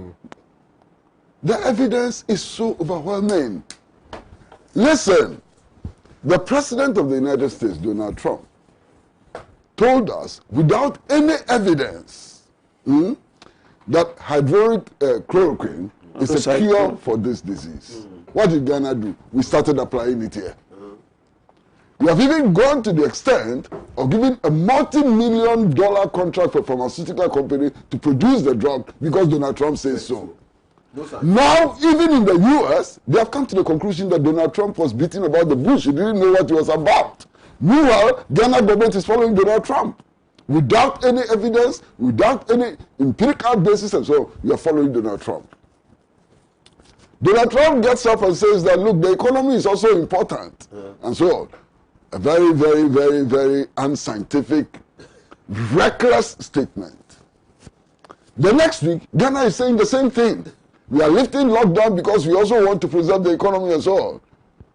The evidence is so overwhelming. Listen, the President of the United States, Donald Trump, told us without any evidence that hydroxychloroquine is a cure for this disease. What did Ghana do? We started applying it here. We have even gone to the extent of giving a multi-million-dollar contract for a pharmaceutical company to produce the drug because Donald Trump says so. Now, even in the US, they have come to the conclusion that Donald Trump was beating about the bush. He didn't know what he was about. Meanwhile, Ghana government is following Donald Trump. Without any evidence, without any empirical basis, and so we are following Donald Trump. Donald Trump gets up and says that, look, the economy is also important, and so on. A very, very, very, very unscientific, reckless statement. The next week, Ghana is saying the same thing. We are lifting lockdown because we also want to preserve the economy and so on.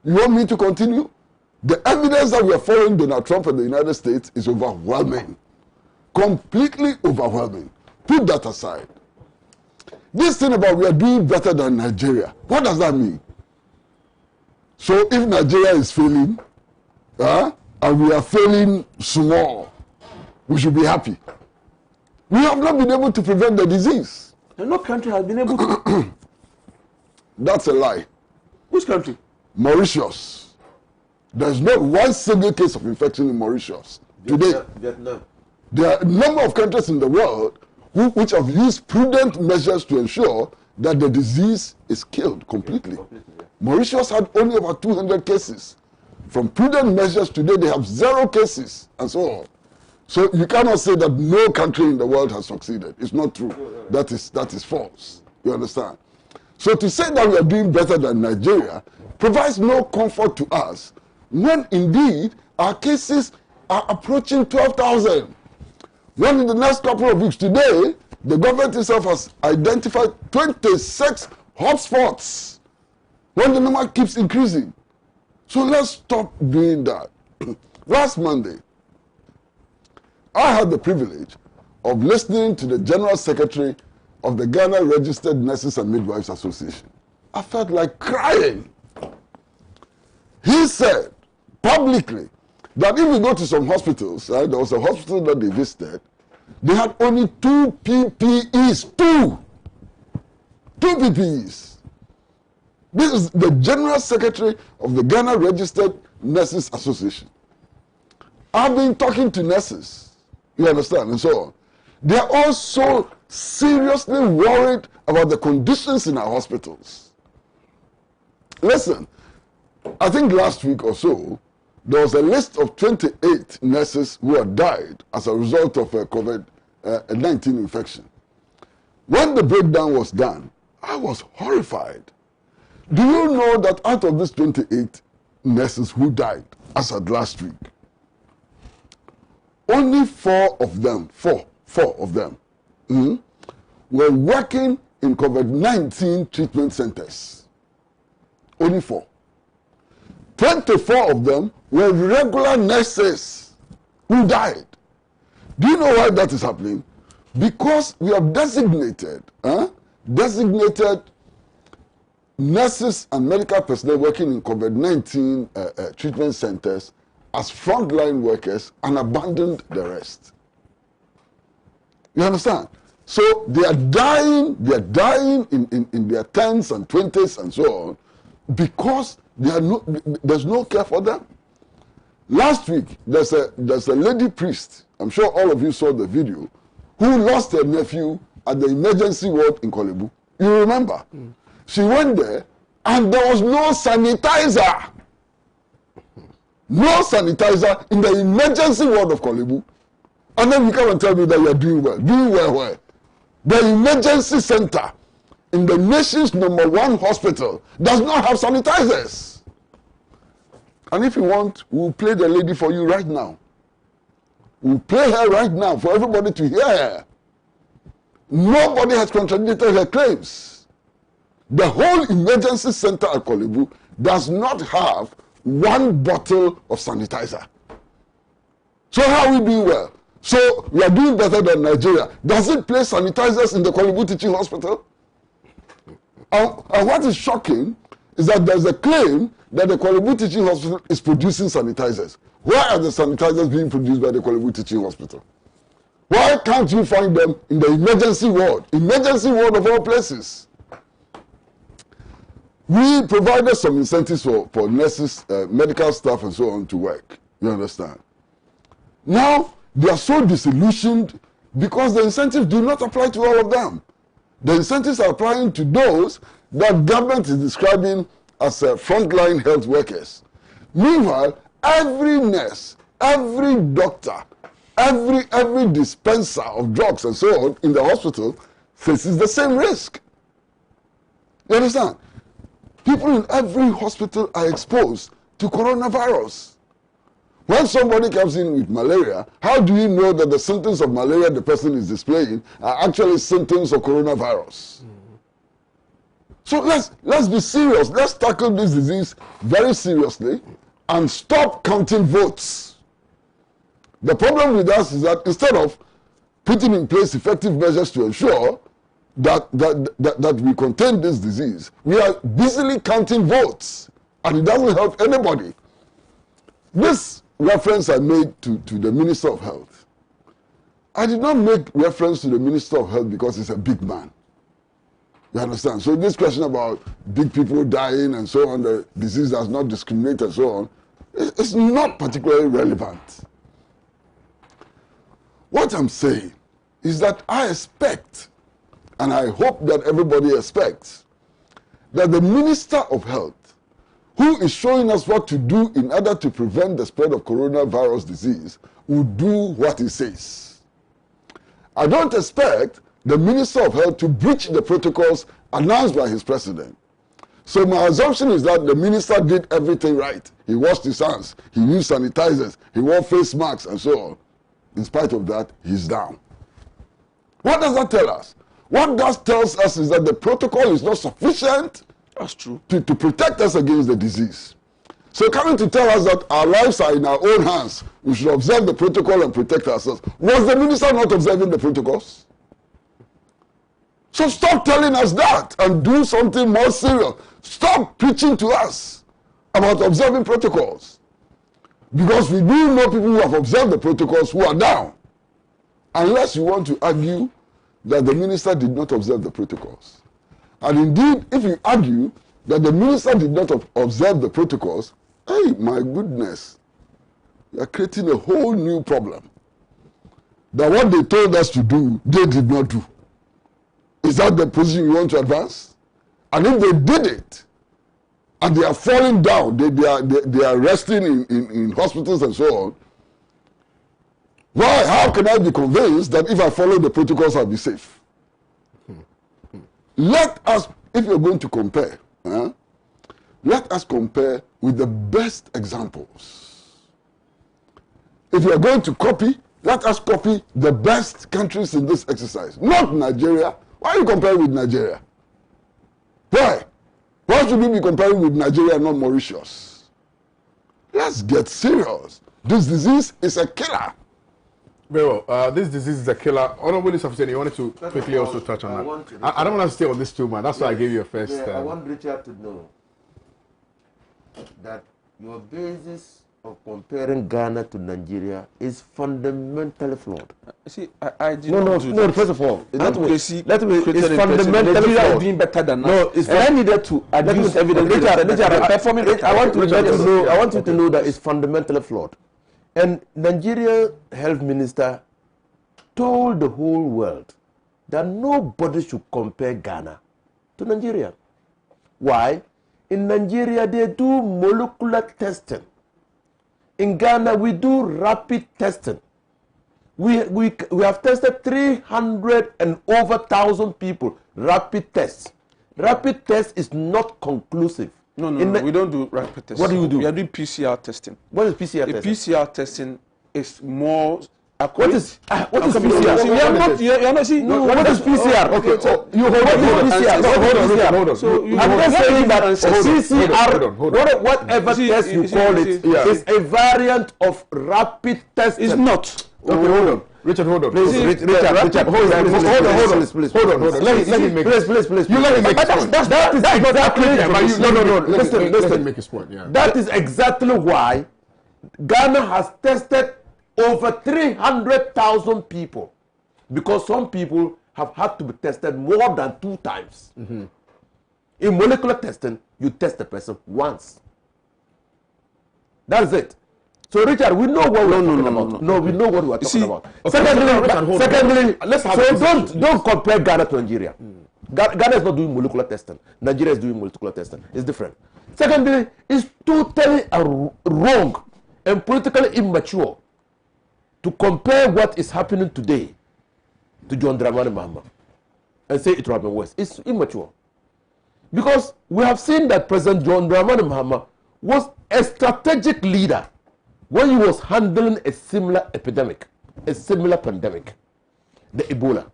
You want me to continue? The evidence that we are following Donald Trump in the United States is overwhelming. Completely overwhelming. Put that aside. This thing about we are doing better than Nigeria, what does that mean? So if Nigeria is failing, and we are failing small, we should be happy. We have not been able to prevent the disease. No country has been able to. That's a lie. Which country? Mauritius. There's not one single case of infection in Mauritius. Today, Vietnam. there are a number of countries in the world which have used prudent measures to ensure that the disease is killed completely. Mauritius had only about 200 cases. From prudent measures today, they have 0 cases, and so on. So you cannot say that no country in the world has succeeded. It's not true. That is false. You understand? So to say that we are doing better than Nigeria provides no comfort to us when indeed our cases are approaching 12,000. When in the next couple of weeks, today, the government itself has identified 26 hotspots when the number keeps increasing. So let's stop doing that. Last Monday, I had the privilege of listening to the General Secretary of the Ghana Registered Nurses and Midwives Association. I felt like crying. He said publicly that if we go to some hospitals, there was a hospital that they visited, they had only 2 PPEs. 2 PPEs. This is the General Secretary of the Ghana Registered Nurses Association. I've been talking to nurses, you understand, and so on. They are all so seriously worried about the conditions in our hospitals. Listen, I think last week or so, there was a list of 28 nurses who had died as a result of a COVID-19 infection. When the breakdown was done, I was horrified. Do you know that out of these 28 nurses who died as of last week, only 4 of them were working in COVID-19 treatment centers. Only 4. 24 of them were regular nurses who died. Do you know why that is happening? Because we have designated nurses and medical personnel working in COVID-19 treatment centers as frontline workers and abandoned the rest. You understand? So they are dying in their 10s and 20s and so on because there's no care for them. Last week, there's a lady priest, I'm sure all of you saw the video, who lost her nephew at the emergency ward in Korle Bu. You remember? She went there and there was no sanitizer. No sanitizer in the emergency ward of Korle Bu. And then you come and tell me that you are doing well. Doing well where? The emergency center in the nation's #1 hospital does not have sanitizers. And if you want, we'll play the lady for you right now. We'll play her right now for everybody to hear her. Nobody has contradicted her claims. The whole emergency center at Korle Bu does not have 1 bottle of sanitizer. So how are we doing well? So we are doing better than Nigeria. Does it place sanitizers in the Korle Bu Teaching Hospital? And what is shocking is that there's a claim that the Korle Bu Teaching Hospital is producing sanitizers. Why are the sanitizers being produced by the Korle Bu Teaching Hospital? Why can't you find them in the emergency ward? Emergency ward of all places. We provided some incentives for nurses, medical staff, and so on to work. You understand? Now, they are so disillusioned because the incentives do not apply to all of them. The incentives are applying to those that government is describing as frontline health workers. Meanwhile, every nurse, every doctor, every dispenser of drugs and so on in the hospital faces the same risk. You understand? People in every hospital are exposed to coronavirus. When somebody comes in with malaria, how do you know that the symptoms of malaria the person is displaying are actually symptoms of coronavirus? So let's be serious. Let's tackle this disease very seriously and stop counting votes. The problem with us is that instead of putting in place effective measures to ensure that we contain this disease, we are busily counting votes, and it doesn't help anybody. This reference I made to the Minister of Health, I did not make reference to the Minister of Health because he's a big man. You understand? So this question about big people dying and so on, the disease does not discriminate and so on, it's not particularly relevant. What I'm saying is that I expect, and I hope that everybody expects, that the Minister of Health, who is showing us what to do in order to prevent the spread of coronavirus disease, will do what he says. I don't expect the Minister of Health to breach the protocols announced by his president. So my assumption is that the minister did everything right. He washed his hands, he used sanitizers, he wore face masks and so on. In spite of that, he's down. What does that tell us? What that tells us is that the protocol is not sufficient. That's true. To protect us against the disease. So coming to tell us that our lives are in our own hands, we should observe the protocol and protect ourselves. Was the minister not observing the protocols? So stop telling us that and do something more serious. Stop preaching to us about observing protocols. Because we do know people who have observed the protocols who are down. Unless you want to argue that the minister did not observe the protocols. And indeed, if you argue that the minister did not observe the protocols, hey, my goodness, you are creating a whole new problem. That what they told us to do, they did not do. Is that the position you want to advance? And if they did it, and they are falling down, they are resting in hospitals and so on, why? How can I be convinced that if I follow the protocols, I'll be safe? Let us, if you're going to compare, let us compare with the best examples. If you're going to copy, let us copy the best countries in this exercise. Not Nigeria. Why are you comparing with Nigeria? Why? Why should we be comparing with Nigeria and not Mauritius? Let's get serious. This disease is a killer. Very well. This disease is a killer. Honorable Minister, you wanted to quickly also touch on that. I don't want to stay on this too much. That's why I gave you a first. I want Richard to know that your basis of comparing Ghana to Nigeria is fundamentally flawed. See, I did no, first of all, let me, it's fundamentally flawed. Doing better than us. No, it's and I needed to adduce evidence. Richard, I want you to know that it's fundamentally flawed. And Nigeria health minister told the whole world that nobody should compare Ghana to Nigeria. Why? In Nigeria, they do molecular testing. In Ghana, we do rapid testing. We have tested 300 and over 1,000 people. Rapid tests. Rapid test is not conclusive. No, we don't do rapid testing. What do you do? We are doing PCR testing. What is PCR testing? PCR testing is more accurate. What is PCR? What is PCR? Okay, so you hold on. Hold on. So I'm not saying that PCR, whatever test you call it, is a variant of rapid test. It's not. Okay, hold on. Richard, hold on. Please, Richard, hold on. Let me make it. Please. You let me make it. That is exactly. No. Listen. Let me make his point. Yeah. That is exactly why Ghana has tested over 300,000 people, because some people have had to be tested more than 2 times. In molecular testing, you test the person once. That's it. So, Richard, we know what we're talking about. No, we know what we're talking about. Secondly, let's have so don't compare Ghana to Nigeria. Ghana is not doing molecular testing. Nigeria is doing molecular testing. It's different. Secondly, it's totally wrong and politically immature to compare what is happening today to John Dramani Mahama and say it would have been worse. It's immature. Because we have seen that President John Dramani Mahama was a strategic leader when he was handling a similar epidemic, a similar pandemic, the Ebola.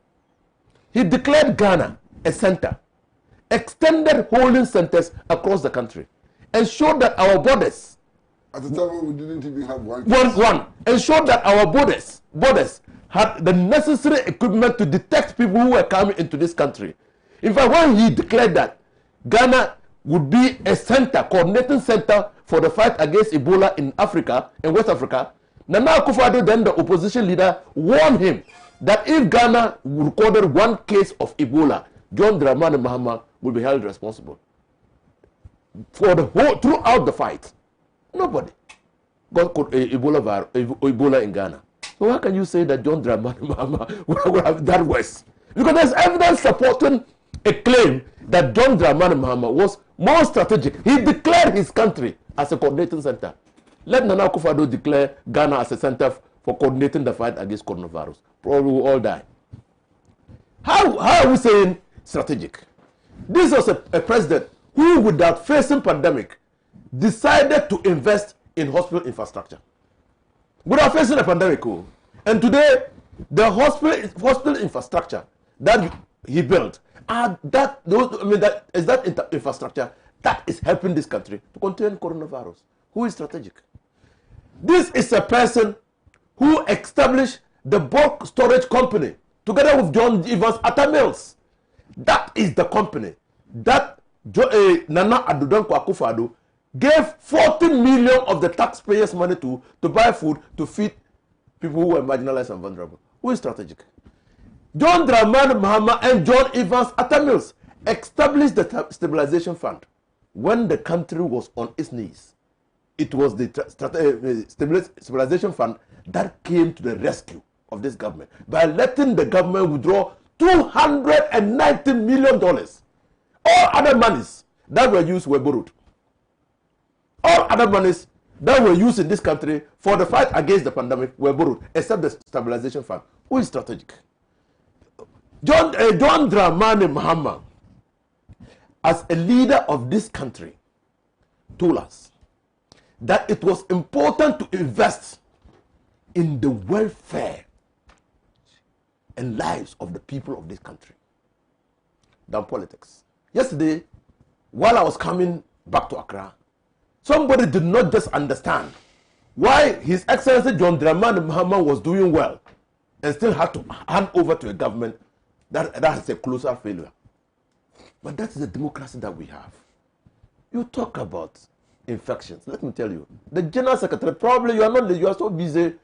He declared Ghana a center, extended holding centers across the country, ensured that our borders, At the time, we didn't even have one. Ensured that our borders had the necessary equipment to detect people who were coming into this country. In fact, when he declared that Ghana would be a center, coordinating center for the fight against Ebola in Africa, in West Africa, Nana Akufo-Addo, then the opposition leader, warned him that if Ghana recorded one case of Ebola, John Dramani Mahama will be held responsible. For the whole, throughout the fight, nobody got Ebola in Ghana. So how can you say that John Dramani Mahama would have done worse? Because there's evidence supporting a claim that John Dramani Mahama was more strategic. He declared his country as a coordinating center. Let Nana Akufo-Addo declare Ghana as a center for coordinating the fight against coronavirus. Probably we'll all die. How are we saying strategic? This was a president who, without facing pandemic, decided to invest in hospital infrastructure. Without facing a pandemic. And today, the hospital infrastructure that he built, that infrastructure that is helping this country to contain coronavirus. Who is strategic? This is a person who established the bulk storage company together with John Evans Atta Mills. That is the company that Nana Akufo-Addo gave 40 million of the taxpayers' money to buy food to feed people who were marginalized and vulnerable. Who is strategic? John Dramani Mahama and John Evans Atta Mills established the stabilization fund when the country was on its knees. It was the stabilization fund that came to the rescue of this government by letting the government withdraw $290 million. All other monies that were used were borrowed. All other monies that were used in this country for the fight against the pandemic were borrowed, except the stabilization fund. Who is strategic? John Dramani Mahama, as a leader of this country, told us that it was important to invest in the welfare and lives of the people of this country than politics. Yesterday, while I was coming back to Accra, somebody did not just understand why His Excellency John Dramani Mahama was doing well and still had to hand over to a government that has a closer failure. But that's the democracy that we have. You talk about infections. Let me tell you, the General Secretary, probably you are so busy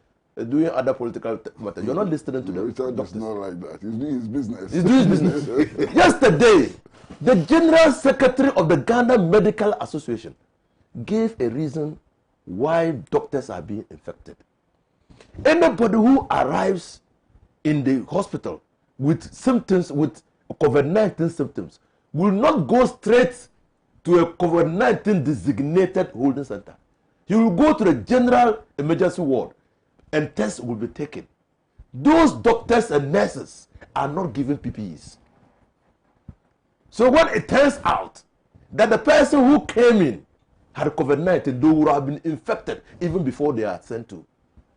doing other political matters. You're not listening to them. It's not like that. He's doing his business. He's doing his business. Yesterday, the General Secretary of the Ghana Medical Association gave a reason why doctors are being infected. Anybody who arrives in the hospital with symptoms, with COVID-19 symptoms, will not go straight to a COVID-19 designated holding center. He will go to the general emergency ward and tests will be taken. Those doctors and nurses are not given PPEs. So when it turns out that the person who came in had COVID-19, they would have been infected even before they are sent to.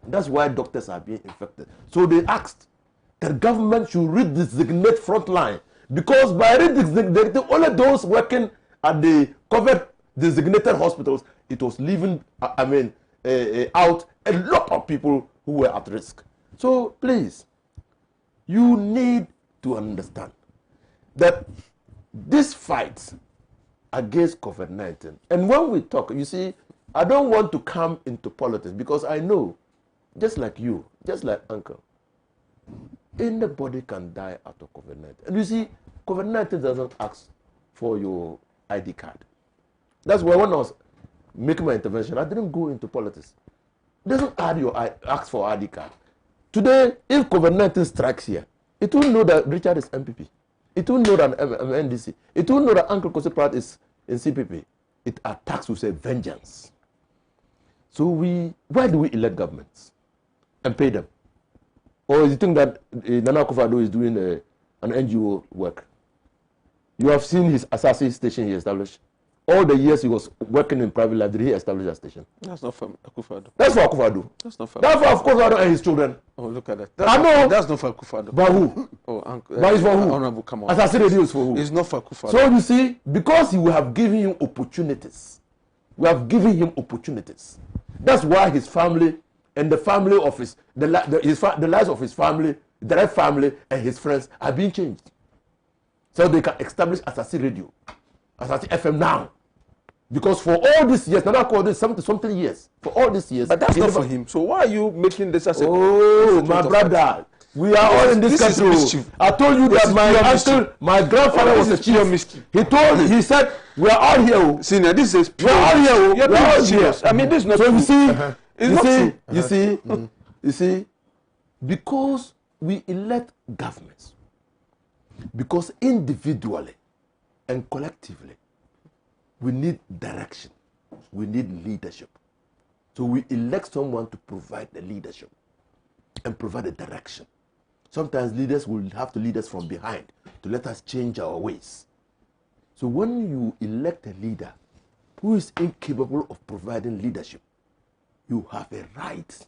That's why doctors are being infected. So they asked that government should redesignate frontline, because by redesignating only those working at the COVID designated hospitals, it was leaving out a lot of people who were at risk. So please, you need to understand that this fight against COVID-19, and when we talk, you see, I don't want to come into politics because I know, just like you, just like Uncle, anybody can die out of COVID-19. And you see, COVID-19 doesn't ask for your ID card. That's why when I was making my intervention, I didn't go into politics. It doesn't ask for ID card. Today, if COVID-19 strikes here, it will know that Richard is MPP. It will know that NDC. It will know that Uncle Kosi Pratt is in CPP. It attacks with a vengeance. So why do we elect governments and pay them? Or is you think that Nana Akufo-Addo is doing an NGO work? You have seen his assassin station he established. All the years he was working in private life, did he establish a station? That's not for Akufo-Addo. That's for Akufo-Addo. That's not for That's for Akufo-Addo and his children. Oh, look at that. I know. That's not for Akufo-Addo. But who? Oh, Uncle. But it's for who? Honorable, come on. Assassin radio is for who? It's not for Akufo-Addo. So you see, because we have given him opportunities, we have given him opportunities. That's why his family and the family of the lives of his family, direct family and his friends are being changed. So they can establish Assassin Radio, Assassin FM now. Because for all these years, now I call this something years. For all these years, but that's not for him. So why are you making this as a? Oh, my brother, we are all in this country. I told you that my uncle, my grandfather was a chief. He said, we are all here. Senior, this is we are all here. We are all serious. I mean, this is not. So you see, it's not you see, because we elect governments, because individually and collectively, we need direction. We need leadership. So we elect someone to provide the leadership and provide the direction. Sometimes leaders will have to lead us from behind to let us change our ways. So when you elect a leader who is incapable of providing leadership, you have a right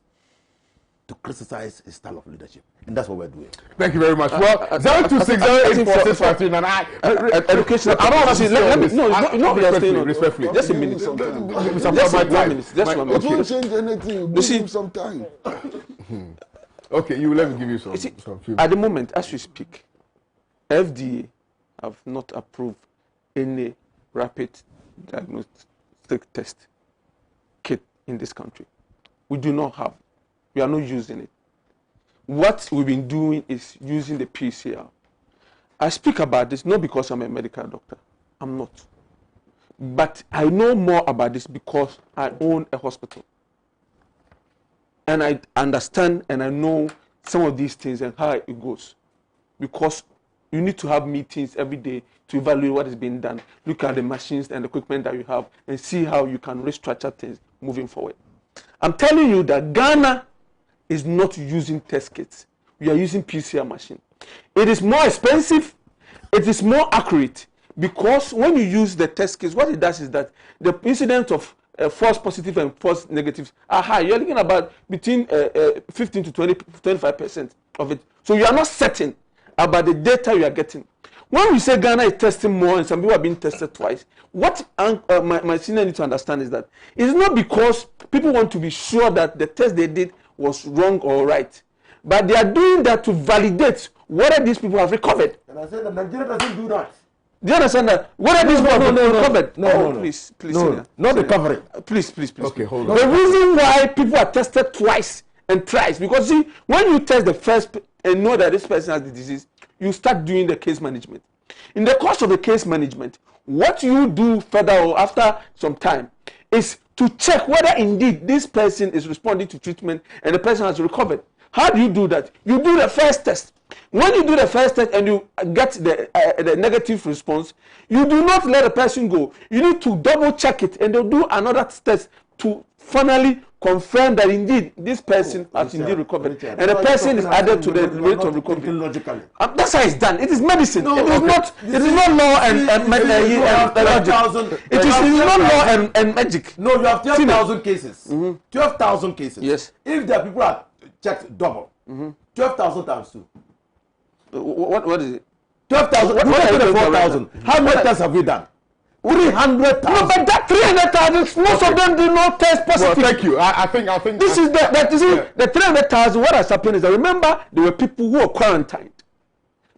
to criticize his style of leadership. And that's what we're doing. Thank you very much. Well, 026084653. Education. I don't see. Let me. No, respectfully. Just a minute. Just my time. Just 1 minute. It won't change anything. Give him some time. Okay, let me give you some. At the moment, as we speak, FDA have not approved any rapid diagnostic test kit in this country. We do not have. We are not using it. What we've been doing is using the PCR. I speak about this not because I'm a medical doctor. I'm not. But I know more about this because I own a hospital. And I understand and I know some of these things and how it goes. Because you need to have meetings every day to evaluate what is being done. Look at the machines and the equipment that you have and see how you can restructure things moving forward. I'm telling you that Ghana is not using test kits. We are using PCR machine. It is more expensive. It is more accurate because when you use the test kits, what it does is that the incidence of false positive and false negatives are high. You're looking about between 15 to 25% of it. So you are not certain about the data you are getting. When we say Ghana is testing more and some people are being tested twice, what my senior need to understand is that it's not because people want to be sure that the test they did was wrong or right, but they are doing that to validate whether these people have recovered. And I said that Nigeria doesn't do that. Do you understand that? Whether these people have recovered? No, please, no, not recovery. Please. Okay, hold on. The reason why people are tested twice and thrice, because see, when you test the first and know that this person has the disease, you start doing the case management. In the course of the case management, what you do further or after some time is to check whether indeed this person is responding to treatment and the person has recovered. How do you do that? You do the first test. When you do the first test and you get the negative response, you do not let the person go. You need to double check it and they'll do another test to finally confirm that indeed this person has indeed recovered. And the person is added to the rate of recovery. Logically. That's how it's done. It is medicine. No, it is not. It is not law and logic. It is not law and magic. No, you have 12,000 cases. 12,000 cases. Yes. If the people are checked double, 12,000 times 2. What is it? 12,000. What are you the doing 4,000? How many tests have we done? 300,000. No, but that 300,000, most of them do not test positive. Well, thank you. I think this is the 300,000. What has happened is that remember there were people who were quarantined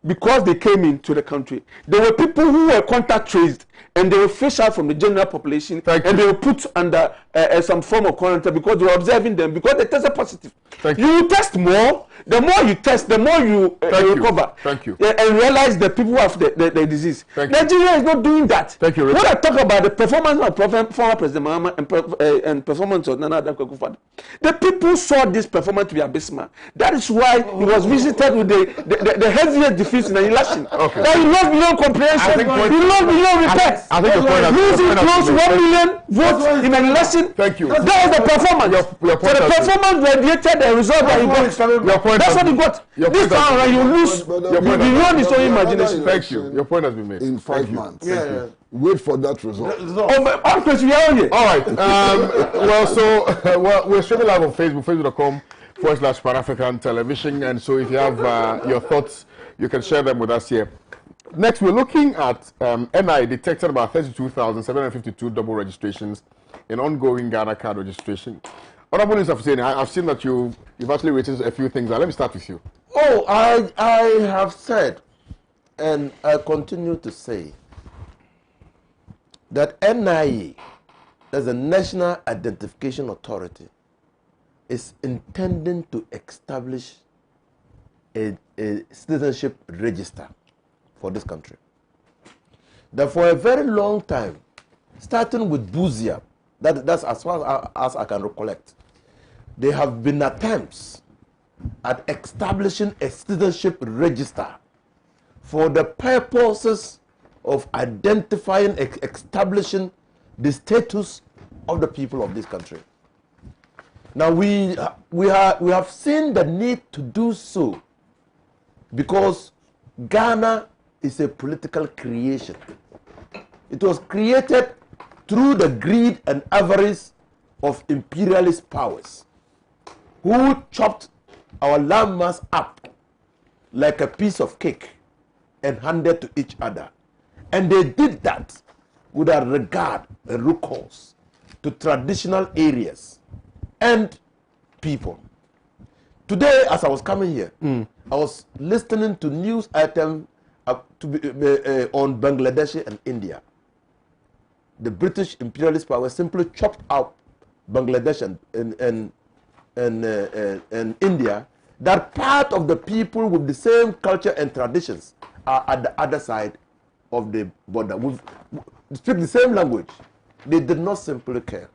because they came into the country. There were people who were contact traced and they will fish out from the general population, Thank and you. they will put under some form of quarantine because they were observing them because they tested positive. Thank you test more. The more you test, the more you recover. Thank you. And realize the people who have the disease. Thank you. Nigeria is not doing that. Thank you, Richard. When I talk about the performance of former President Mahama and performance of Nana Addo Akufo-Addo, the people saw this performance to be abysmal. That is why he was visited with the heaviest defeat in the election. Okay. That he lost beyond comprehension. He lost beyond repair. I think your point has Losing been close made. 1 million votes in an election. Thank you. That was the performance. Your point So the has been- performance radiated the result that he got. Your point That's has what he been- got. your This point has time around, been- you lose beyond his own imagination. Thank you. Your point has been made. In 5 Thank you. months. Thank you. Wait for that result. On question, we are on here. All right. We're streaming live on Facebook, facebook.com/Pan-African Television. And so if you have your thoughts, you can share them with us here. Next, we're looking at NI detected about 32,752 double registrations in ongoing Ghana card registration. Honorable Minister Hussein, I've seen that you've actually raised a few things. Let me start with you. Oh, I have said, and I continue to say, that NIA, as a National Identification Authority, is intending to establish a citizenship register for this country. That for a very long time, starting with Buzia, that's as far as I can recollect, there have been attempts at establishing a citizenship register for the purposes of identifying, establishing the status of the people of this country. Now we have seen the need to do so because Ghana is a political creation. It was created through the greed and avarice of imperialist powers who chopped our landmass up like a piece of cake and handed to each other. And they did that without regard and recourse to traditional areas and people. Today, as I was coming here, I was listening to news item on Bangladesh and India. The British imperialist power simply chopped out Bangladesh and India. That part of the people with the same culture and traditions are at the other side of the border. We speak the same language. They did not simply care.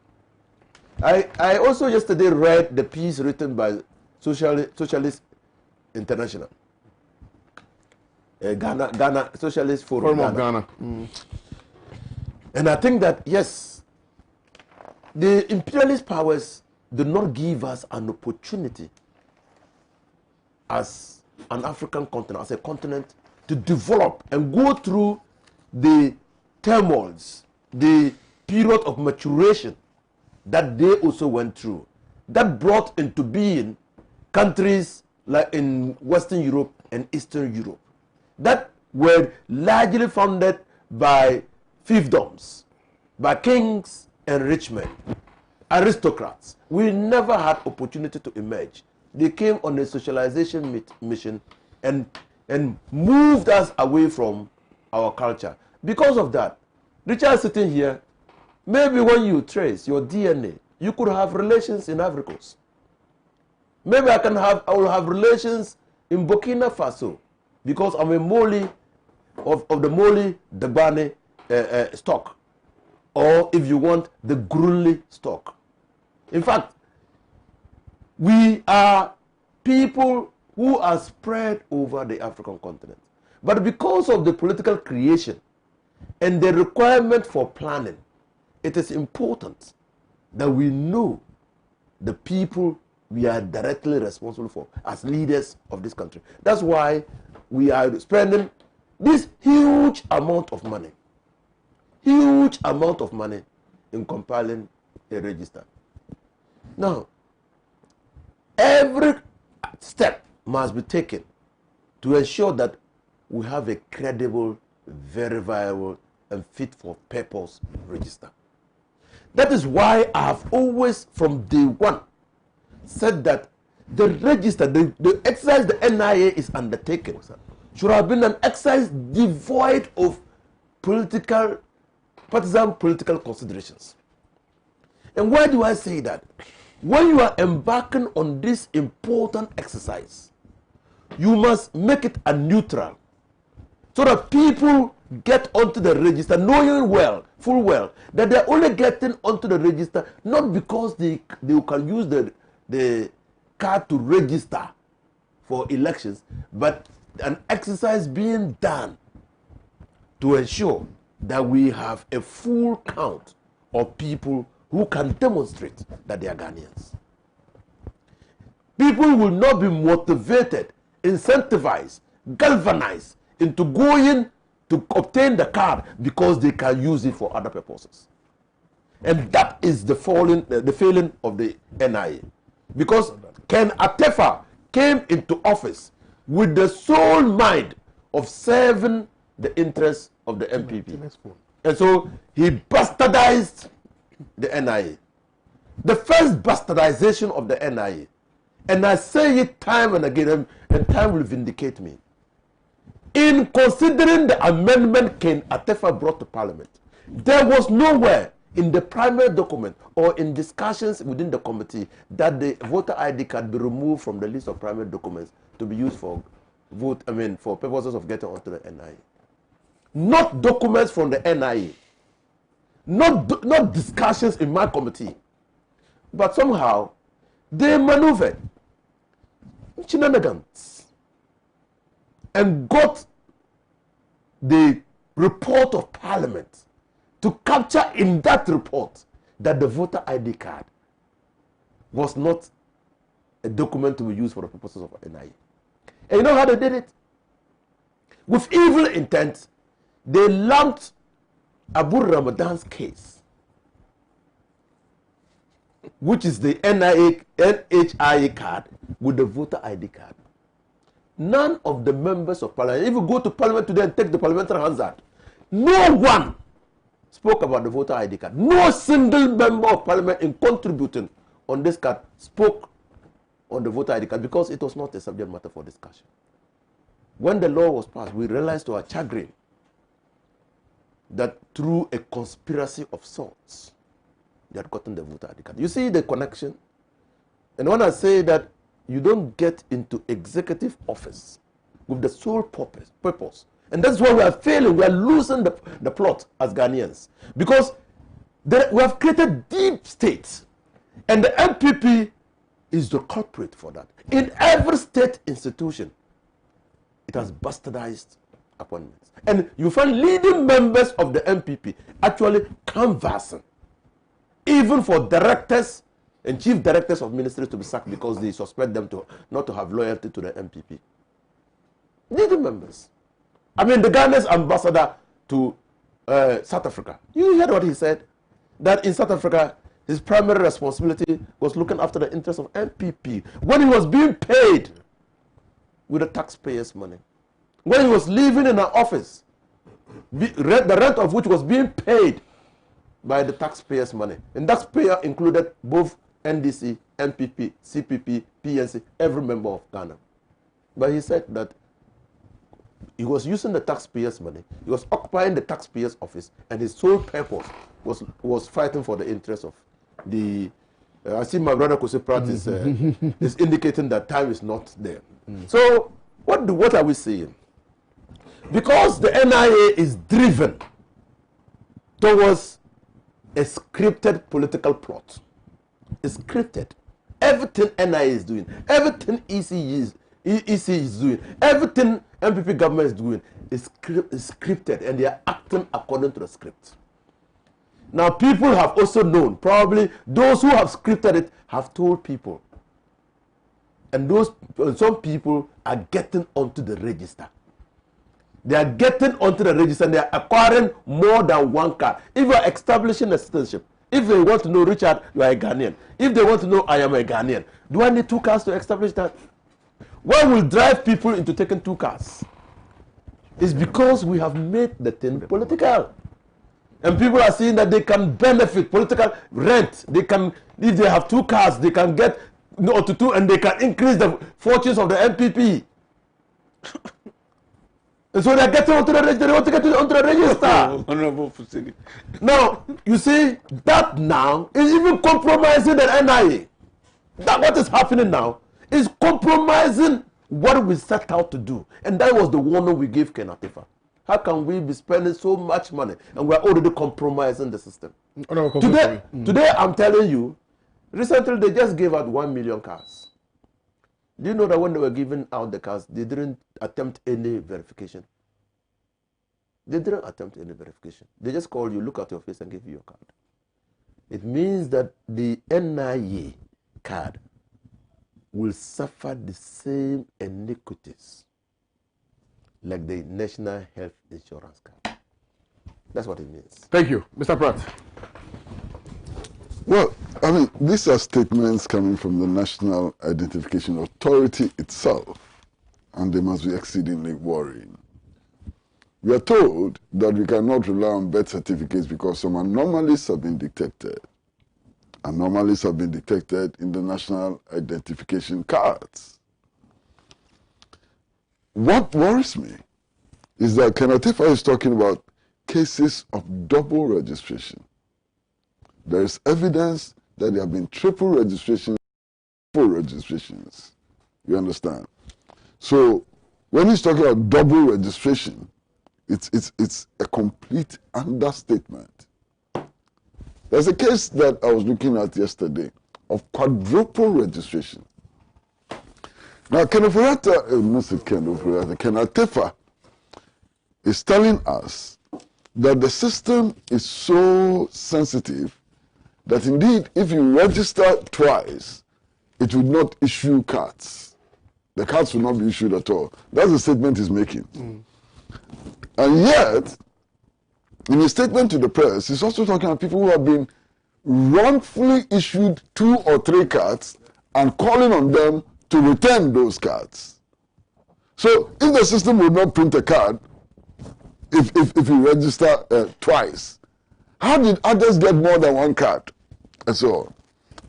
I also yesterday read the piece written by Socialist International, Ghana Socialist Forum of Ghana. And I think that yes, the imperialist powers did not give us an opportunity as an African continent, as a continent, to develop and go through the turmoils, the period of maturation that they also went through, that brought into being countries like in Western Europe and Eastern Europe that were largely founded by fiefdoms, by kings and rich men, aristocrats. We never had opportunity to emerge. They came on a socialization mission and moved us away from our culture. Because of that, Richard sitting here, maybe when you trace your DNA, you could have relations in Ivory Coast. Maybe I will have relations in Burkina Faso because I'm a Moli of the Moli Dagbani stock, or if you want, the Grunli stock. In fact, we are people who are spread over the African continent. But because of the political creation and the requirement for planning, it is important that we know the people we are directly responsible for as leaders of this country. That's why we are spending this huge amount of money in compiling a register. Now, every step must be taken to ensure that we have a credible, verifiable, and fit for purpose register. That is why I have always, from day one, said that the register, the exercise the NIA is undertaking, should have been an exercise devoid of political partisan political considerations. And why do I say that? When you are embarking on this important exercise, you must make it a neutral, so that people get onto the register knowing well, full well, that they're only getting onto the register not because they can use the card to register for elections, but an exercise being done to ensure that we have a full count of people who can demonstrate that they are Ghanaians. People will not be motivated, incentivized, galvanized into going to obtain the card because they can use it for other purposes. And that is the failing of the NIA. Because Ken Atefa came into office with the sole mind of serving the interests of the MPP. And so he bastardized the NIA. The first bastardization of the NIA, and I say it time and again, and time will vindicate me. In considering the amendment Ken Atefa brought to Parliament, there was nowhere in the primary document or in discussions within the committee that the voter ID card be removed from the list of primary documents to be used for for purposes of getting onto the NIA. Not documents from the NIA, not discussions in my committee, but somehow they maneuvered shenanigans and got the report of Parliament to capture in that report that the voter ID card was not a document to be used for the purposes of NIA. And you know how they did it? With evil intent, they lumped Abu Ramadan's case, which is the NHIA card, with the voter ID card. None of the members of Parliament, if you go to Parliament today and take the parliamentary Hansard, no one spoke about the voter ID card. No single member of Parliament in contributing on this card spoke on the voter ID card because it was not a subject matter for discussion. When the law was passed, we realized to our chagrin that through a conspiracy of sorts, they had gotten the voter ID card. You see the connection? And when I say that you don't get into executive office with the sole purpose, and that's why we are failing, we are losing the plot as Ghanaians. Because we have created deep states, and the MPP is the culprit for that. In every state institution, it has bastardized appointments. And you find leading members of the MPP actually canvassing, even for directors and chief directors of ministries to be sacked because they suspect them not to have loyalty to the MPP. Leading members. I mean, the Ghana's ambassador to South Africa, you heard what he said? That in South Africa, his primary responsibility was looking after the interests of MPP when he was being paid with the taxpayers' money. When he was living in an office, the rent of which was being paid by the taxpayers' money. And taxpayer included both NDC, MPP, CPP, PNC, every member of Ghana. But he said that he was using the taxpayers' money, he was occupying the taxpayers' office, and his sole purpose was fighting for the interests of the... I see my brother Kosi practice is indicating that time is not there. So what are we saying? Because the NIA is driven towards a scripted political plot. It's scripted. Everything NIA is doing, everything EC is doing, everything MPP government is doing is scripted, and they are acting according to the script. Now, people have also known, probably those who have scripted it have told people. And some people are getting onto the register. They are getting onto the register and they are acquiring more than one card. If you are establishing a citizenship, if they want to know, Richard, you are a Ghanaian. If they want to know, I am a Ghanaian. Do I need 2 cards to establish that? What will drive people into taking 2 cards? It's because we have made the thing political. And people are seeing that they can benefit political rent. They can, if they have 2 cards, they can get to 2, and they can increase the fortunes of the MPP. And so they're getting onto the register. They want to get onto the register. Honorable Fusini. Now, you see, that now is even compromising the NIA. That what is happening now is compromising what we set out to do. And that was the warning we gave Ken Atifa. How can we be spending so much money and we're already compromising the system? Today, I'm telling you, recently they just gave out 1 million cars. Do you know that when they were giving out the cars, they didn't attempt any verification? They didn't attempt any verification. They just called you, look at your face and give you your card. It means that the NIA card will suffer the same iniquities like the National Health Insurance card. That's what it means. Thank you. Mr. Pratt. Well, I mean, these are statements coming from the National Identification Authority itself, and they must be exceedingly worrying. We are told that we cannot rely on birth certificates because some anomalies have been detected. Anomalies have been detected in the national identification cards. What worries me is that Ken Atifa is talking about cases of double registration. There is evidence that there have been triple registrations, full registrations. You understand? So when he's talking about double registration, it's a complete understatement. There's a case that I was looking at yesterday of quadruple registration. Now, Ken Atifa is telling us that the system is so sensitive that indeed, if you register twice, it will not issue cards. The cards will not be issued at all. That's the statement he's making. And yet, in his statement to the press, he's also talking about people who have been wrongfully issued 2 or 3 cards and calling on them to return those cards. So, if the system would not print a card, if you register twice, how did others get more than 1 card? And so on.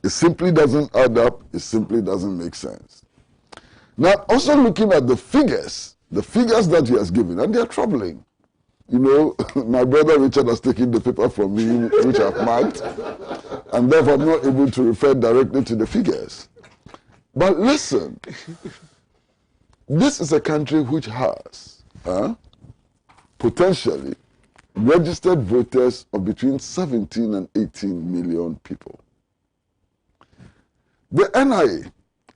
It simply doesn't add up. It simply doesn't make sense. Now, also looking at the figures that he has given, and they are troubling. You know, my brother Richard has taken the paper from me, which I've marked, and therefore I'm not able to refer directly to the figures. But listen, this is a country which has potentially registered voters of between 17 and 18 million people. The NIA,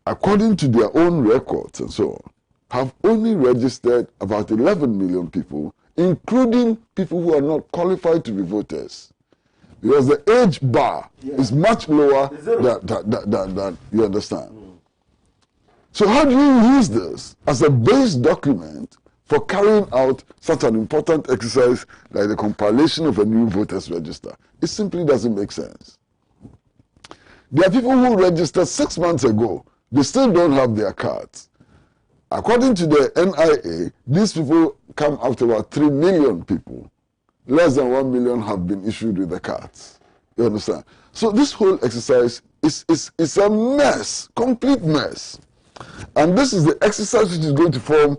according to their own records and so on, have only registered about 11 million people, including people who are not qualified to be voters. Because the age bar is much lower than you understand. So how do you use this as a base document for carrying out such an important exercise like the compilation of a new voters register? It simply doesn't make sense. There are people who registered 6 months ago. They still don't have their cards. According to the NIA, these people come up to about 3 million people. Less than 1 million have been issued with the cards. You understand? So this whole exercise is a mess, complete mess. And this is the exercise which is going to form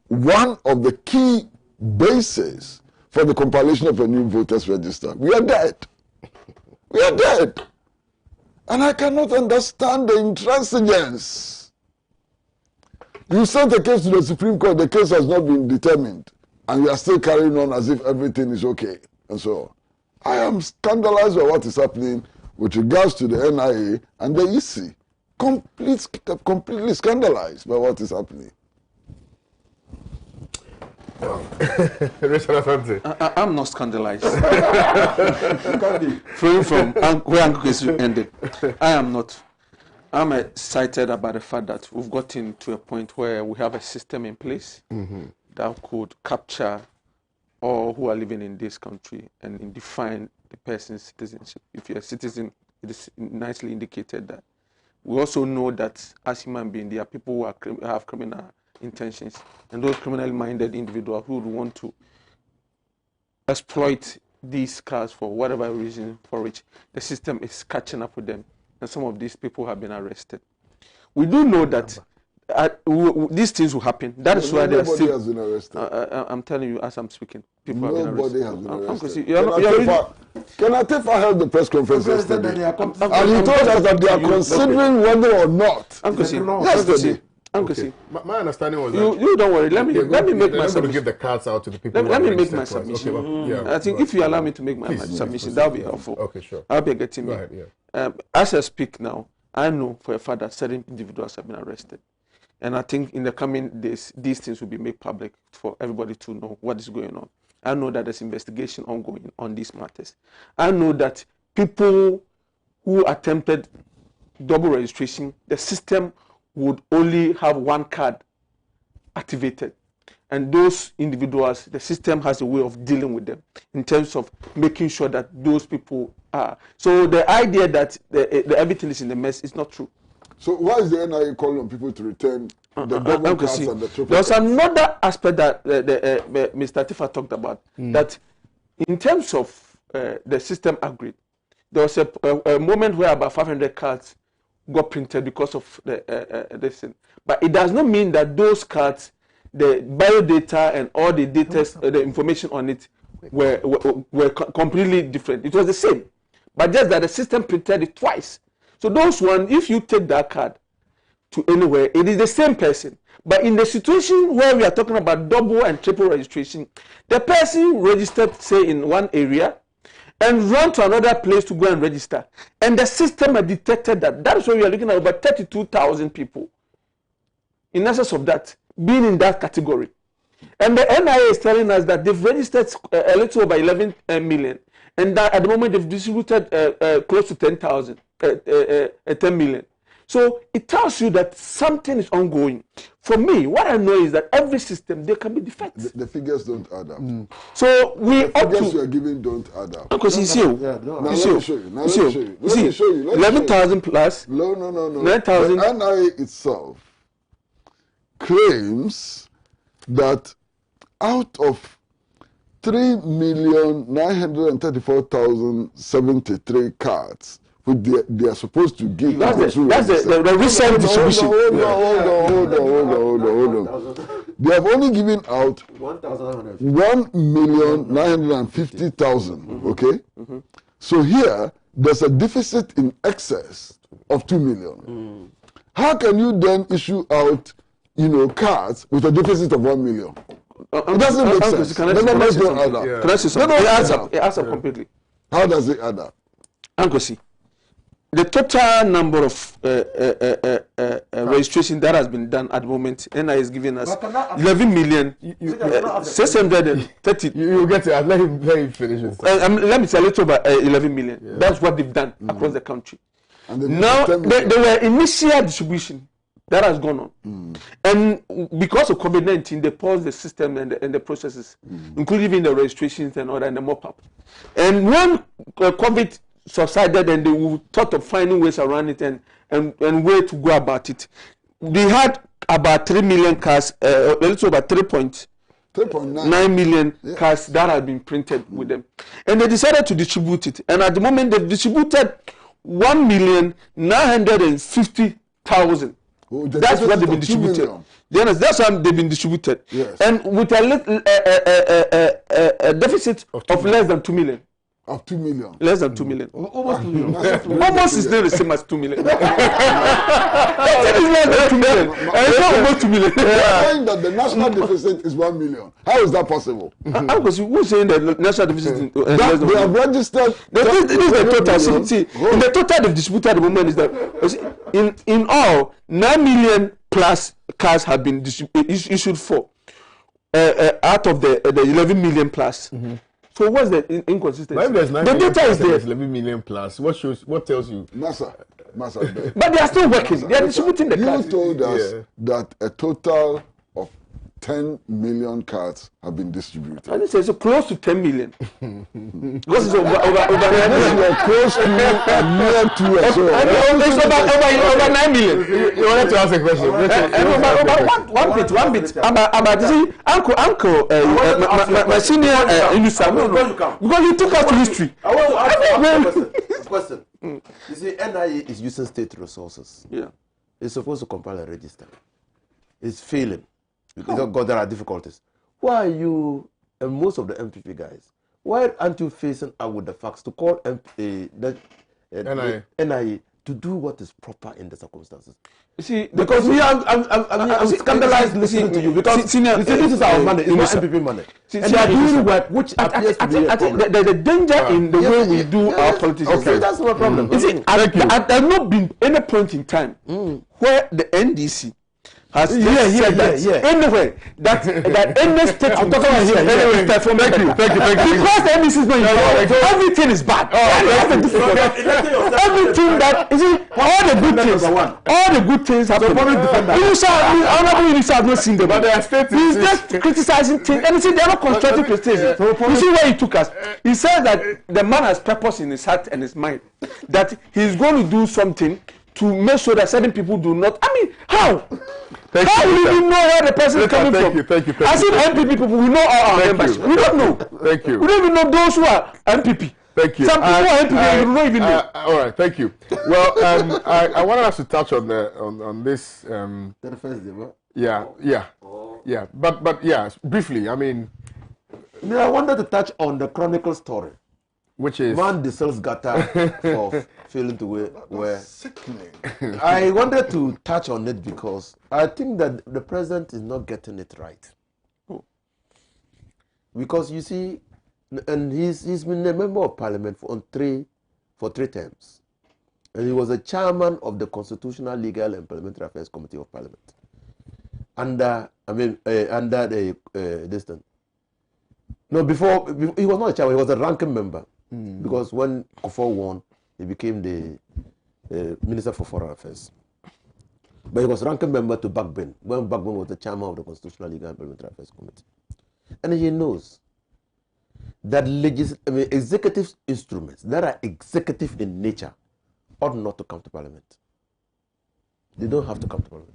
one of the key bases for the compilation of a new voters register. We are dead. We are dead. And I cannot understand the intransigence. You sent a case to the Supreme Court, the case has not been determined, and we are still carrying on as if everything is okay, and so on. I am scandalized by what is happening with regards to the NIA and the EC. Completely scandalized by what is happening. Richard Asante. I'm not scandalized. Flowing from where Uncle ended, I am not. I'm excited about the fact that we've gotten to a point where we have a system in place that could capture all who are living in this country and define the person's citizenship. If you're a citizen, it is nicely indicated that. We also know that as human beings, there are people who have criminal intentions, and those criminally minded individuals who would want to exploit these cars for whatever reason for which the system is catching up with them, and some of these people have been arrested. We do know that these things will happen. That is why they are Nobody still. has been arrested. I'm telling you, as I'm speaking, people have been Nobody arrested. has been Uncle, arrested. Can Atifa held the press conference yesterday? And he told us that they are considering whether or not. Uncle, Yesterday. Uncle, see, My understanding was you don't worry. Let me make my submission. submission. Give the cards out to the people. Let who me are make my registered twice. submission. Okay, well, yeah, I think if you allow me to make my submission, that will be helpful. Okay, sure. I'll be getting me. Go ahead, yeah. As I speak now, I know for a fact that certain individuals have been arrested. And I think in the coming days, these things will be made public for everybody to know what is going on. I know that there's investigation ongoing on these matters. I know that people who attempted double registration, the system would only have one card activated. And those individuals, the system has a way of dealing with them in terms of making sure that those people are. So the idea that everything is in the mess is not true. So why is the NIA calling on people to return the double cards and the triple There's cards? another aspect that Mr. Tifa talked about, that in terms of the system upgrade, there was a moment where about 500 cards got printed because of this thing. But it does not mean that those cards, the biodata and all the data, the information on it were completely different. It was the same, but just that the system printed it twice. So those one, if you take that card to anywhere, it is the same person. But in the situation where we are talking about double and triple registration, the person registered, say, in one area, and run to another place to go and register. And the system had detected that. That is why we are looking at about 32,000 people, in excess of that, being in that category. And the NIA is telling us that they've registered a little over 11 million. And that at the moment they've distributed close to 10 million. So it tells you that something is ongoing. For me, what I know is that every system, there can be defects. The figures don't add up. So we The figures you are giving don't add up. Because you see, Now let me show you. Now let me show you. 11,000 plus. No. 9,000. The NIA itself claims that out of 3,934,073 cards, which they are supposed to give. That's the recent distribution. Hold on. They have only given out 1,950,000. Okay? So here, there's a deficit in excess of 2 million. How can you then issue out, cards with a deficit of 1 million? It doesn't make sense. The numbers don't add up. Can I say something? It adds up completely. How does it add up? Uncle, see, the total number of registration that has been done at the moment, NIA is giving us 11,630,000. You get it. Let him finish it. Let me say a little about 11 million. Yeah. That's what they've done across the country. Now, there were initial distribution that has gone on. And because of COVID-19, they paused the system and the processes, including even the registrations and all that, and the mop-up. And when COVID subsided and they thought of finding ways around it and way to go about it, they had about 3 million cards, a little about 3.9 million cards that had been printed with them. And they decided to distribute it. And at the moment, they've distributed 1,950,000. That's what they've been distributed. That's what they've been distributed. Yes. And with a deficit of less than 2 million. Of 2 million. Less than 2 million. Almost 2 million. Almost is not the same as 2 million. It is less than 2 million. And it's not almost 2 million. You are saying that the national deficit is 1 million. How is that possible? Because who's saying that the national deficit is less than 1 They have million? registered. This is the total. See, in the total they've distributed at the moment is that in all 9 million plus cards have been issued for out of the 11 million plus. So what's the inconsistency? But if there's 9 the million data is plus and there. there's 11 million plus. What tells you? Massa. But they are still working. They are distributing the cards. You told us that a total of 10 million cards have been distributed. And it says so close to 10 million. Because it's over 9 million. You are close to and near to as well. It's over 9 million. You wanted to ask a question. One bit. About this, Uncle, my senior Owusu. Because you took us to history. I want to ask a question. You see, NIA is using state resources. Yeah. It's supposed to compile a register. is failing because there are difficulties. Why are you and most of the MPP guys? Why aren't you facing out with the facts to call NIA to do what is proper in the circumstances? You see, because I'm scandalized listening to you because this is our money, it's not MPP money, and they are doing work which appears to be a problem. The danger in the way we do our politics. Okay, that's no problem. You see, there's not been any point in time where the NDC has said that anyway that any state I'm talking about here perform. Thank you. Because the NDC is not involved, everything is bad. Everything that you see, all the good things happen. Honorable Inisa has not seen them, but he's just criticizing things, and you see they are not constructive criticism. You see where he took us. He said that the man has purpose in his heart and his mind, that he's going to do something to make sure that certain people do not. I mean, how? How will you know where the person is coming from? Thank you. As if MPP people, we know all our members. We don't know. Thank you. We don't even know those who are MPP. Thank you. Some people are MPP, we don't even know. All right, thank you. Well, I wanted us to touch on this. The first day, what? Yeah. But yeah, briefly. I mean, I wanted to touch on the Chronicle story, which is man the sales gutter of failing to wear. Sickening. I wanted to touch on it because I think that the president is not getting it right. Because you see, and he's been a member of parliament for three terms, and he was a chairman of the Constitutional, Legal, and Parliamentary Affairs Committee of Parliament. Under this thing. No, before he was not a chairman, he was a ranking member. Because when Kufuor won, he became the Minister for Foreign Affairs. But he was ranking member to Backben, when Backben was the chairman of the Constitutional, Legal, and Parliamentary Affairs Committee. And he knows that executive instruments that are executive in nature ought not to come to Parliament. They don't have to come to Parliament.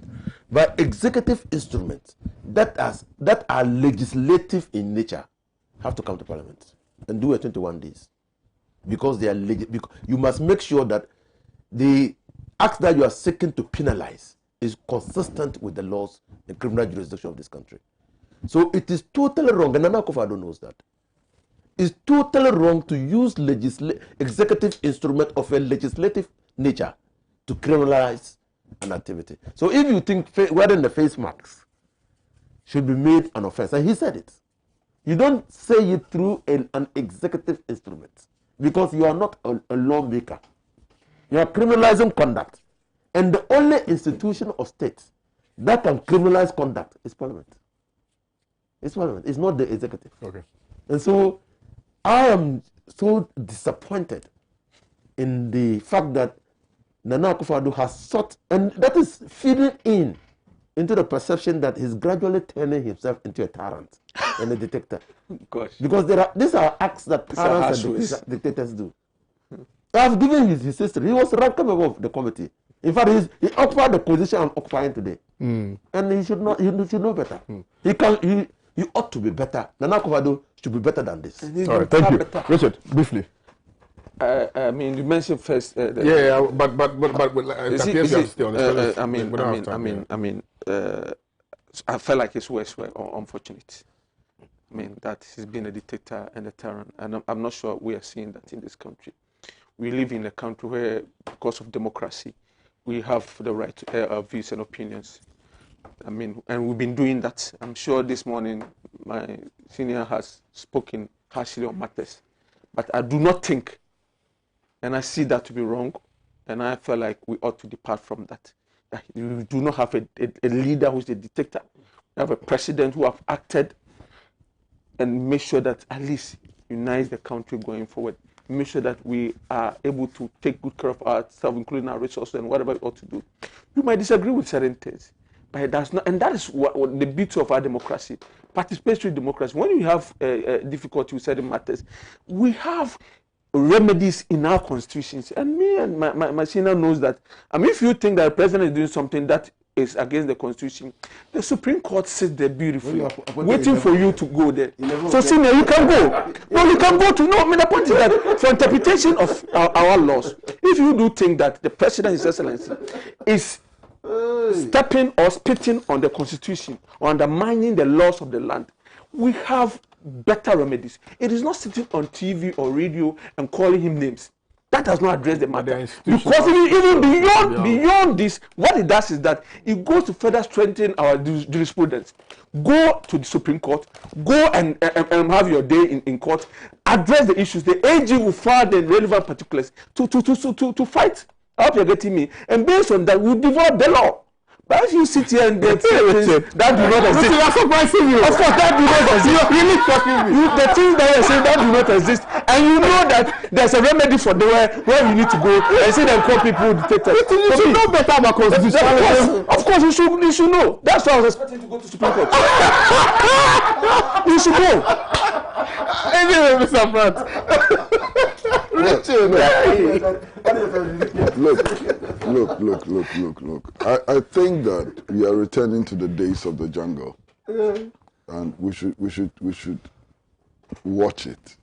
But executive instruments that are legislative in nature have to come to Parliament and do it 21 days. Because they are you must make sure that the act that you are seeking to penalize is consistent with the laws and criminal jurisdiction of this country. So it is totally wrong, and Nana Akufo-Addo knows that. It's totally wrong to use executive instrument of a legislative nature to criminalize an activity. So if you think wearing the face masks should be made an offense, and he said it, you don't say it through an executive instrument because you are not a lawmaker. You are criminalizing conduct. And the only institution of state that can criminalize conduct is Parliament. It's Parliament. It's not the executive. okay. And so I am so disappointed in the fact that Nana Akufo-Addo has sought, and that is feeding into the perception that he's gradually turning himself into a tyrant and a dictator. Gosh. Because these are acts that tyrants and dictators do. I've given his history. He was ranking member of the committee. In fact, he occupied the position I'm occupying today. And he should know better. He ought to be better. Nana Akufo-Addo should be better than this. All right, thank you. Richard, briefly. I mean, you mentioned first. But it appears you have to stay on the I felt like his words were unfortunate. I mean, that he's been a dictator and a tyrant, and I'm not sure we are seeing that in this country. We live in a country where, because of democracy, we have the right to air our views and opinions. I mean, and we've been doing that. I'm sure this morning my senior has spoken harshly on matters, but I do not think, and I see that to be wrong, and I feel like we ought to depart from that. We do not have a leader who's a dictator. We have a president who have acted and make sure that at least unites the country going forward. Make sure that we are able to take good care of ourselves, including our resources and whatever we ought to do. You might disagree with certain things, but it does not, and that is what the beauty of our democracy, participatory democracy. When you have difficulty with certain matters, we have remedies in our constitutions. And me and my senior knows that. I mean, if you think that the president is doing something that is against the constitution, the Supreme Court sits there beautifully, waiting for you to go there. So senior, you can go. No, you can go to. No, I mean, the point is that for interpretation of our laws, if you do think that the president, His Excellency, is stepping or spitting on the constitution or undermining the laws of the land, we have better remedies. It is not sitting on TV or radio and calling him names. That does not address the matter. Because even beyond this, what it does is that it goes to further strengthen our jurisprudence. Go to the Supreme Court, go and have your day in court, address the issues. The AG will file the relevant particulars to fight. I hope you're getting me. And based on that, we'll develop the law. But if you sit here and get things that do not exist, you are surprising you. Of course, that do not exist. You're really shocking me. The things that you're saying that do not exist, and you know that there's a remedy for the where you need to go and see them call people dictators. You should know better about constitution. Of course, you should know. That's why I was expecting to go to Supreme Court. You should know. Anyway, Mr. Pratt. Look. I think that we are returning to the days of the jungle, and we should watch it.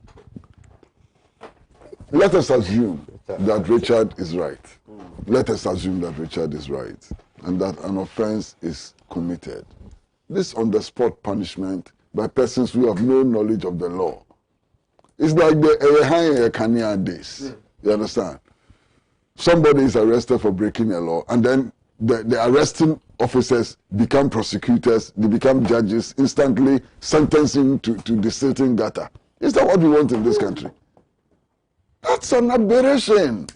Let us assume that Richard is right. Let us assume that Richard is right, and that an offense is committed. This on-the-spot punishment by persons who have no knowledge of the law. It's like the Ehanya Kania days. You understand? Somebody is arrested for breaking a law, and then the arresting officers become prosecutors, they become judges, instantly sentencing to the sitting gutter. Is that what we want in this country? That's an aberration.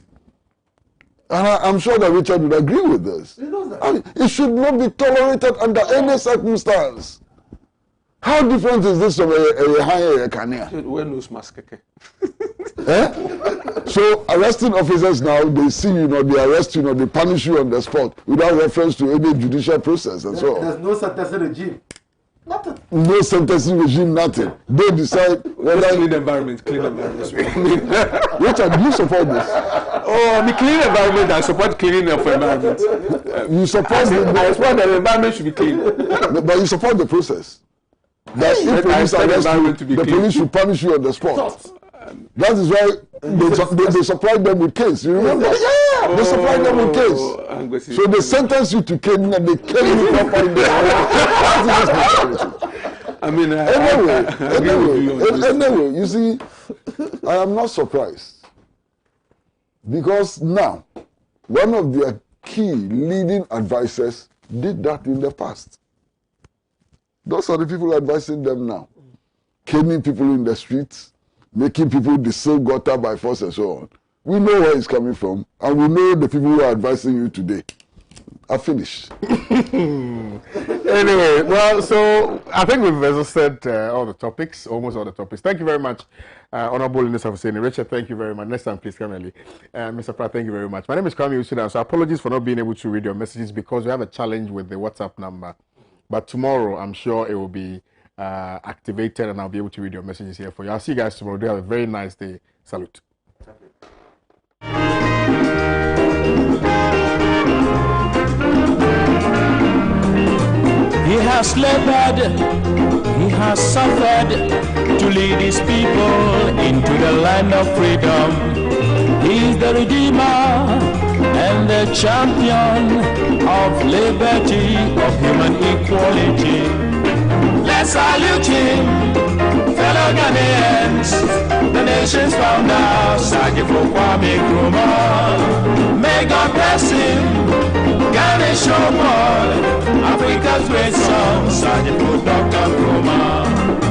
And I'm sure that Richard would agree with this. He knows that. I mean, it should not be tolerated under any circumstance. How different is this from a higher Kania? Where knows maskeke? So arresting officers now, they see you, they arrest you, they punish you on the spot without reference to any judicial process and so on. There's no sentencing regime. Nothing. No sentencing regime, nothing. They decide whether... Clean environment. Richard, do you support this? Oh, the clean environment, I support cleaning of environment. You support the environment should be clean. But you support the process. That if police arrest you, the police should punish you on the spot. That is why they supplied them with case. You remember? Yeah. They supplied them with case. So they sentence you to cane and they kill you without finding the I mean, anyway, you see, I am not surprised. Because now, one of their key leading advisors did that in the past. Those are the people advising them now. Caning people in the streets, making people distill gutter by force and so on. We know where it's coming from, and we know the people who are advising you today. I finished. Anyway, well, so I think we've exhausted all the topics, almost all the topics. Thank you very much, Honorable Minister Hussein. Richard, thank you very much. Next time, please come early. Mr. Pratt, thank you very much. My name is Kwame Owusu, so apologies for not being able to read your messages because we have a challenge with the WhatsApp number. But tomorrow, I'm sure it will be activated and I'll be able to read your messages here for you. I'll see you guys tomorrow. Do have a very nice day. Salute. He has labored, he has suffered to lead his people into the land of freedom. He is the Redeemer and the champion of liberty, of human equality. Let's salute him, fellow Ghanaians, the nation's founder, Sergeant Kwame Nkrumah. May God bless him, Ghana show more, Africa's great song, Sergeant Dr. Nkrumah.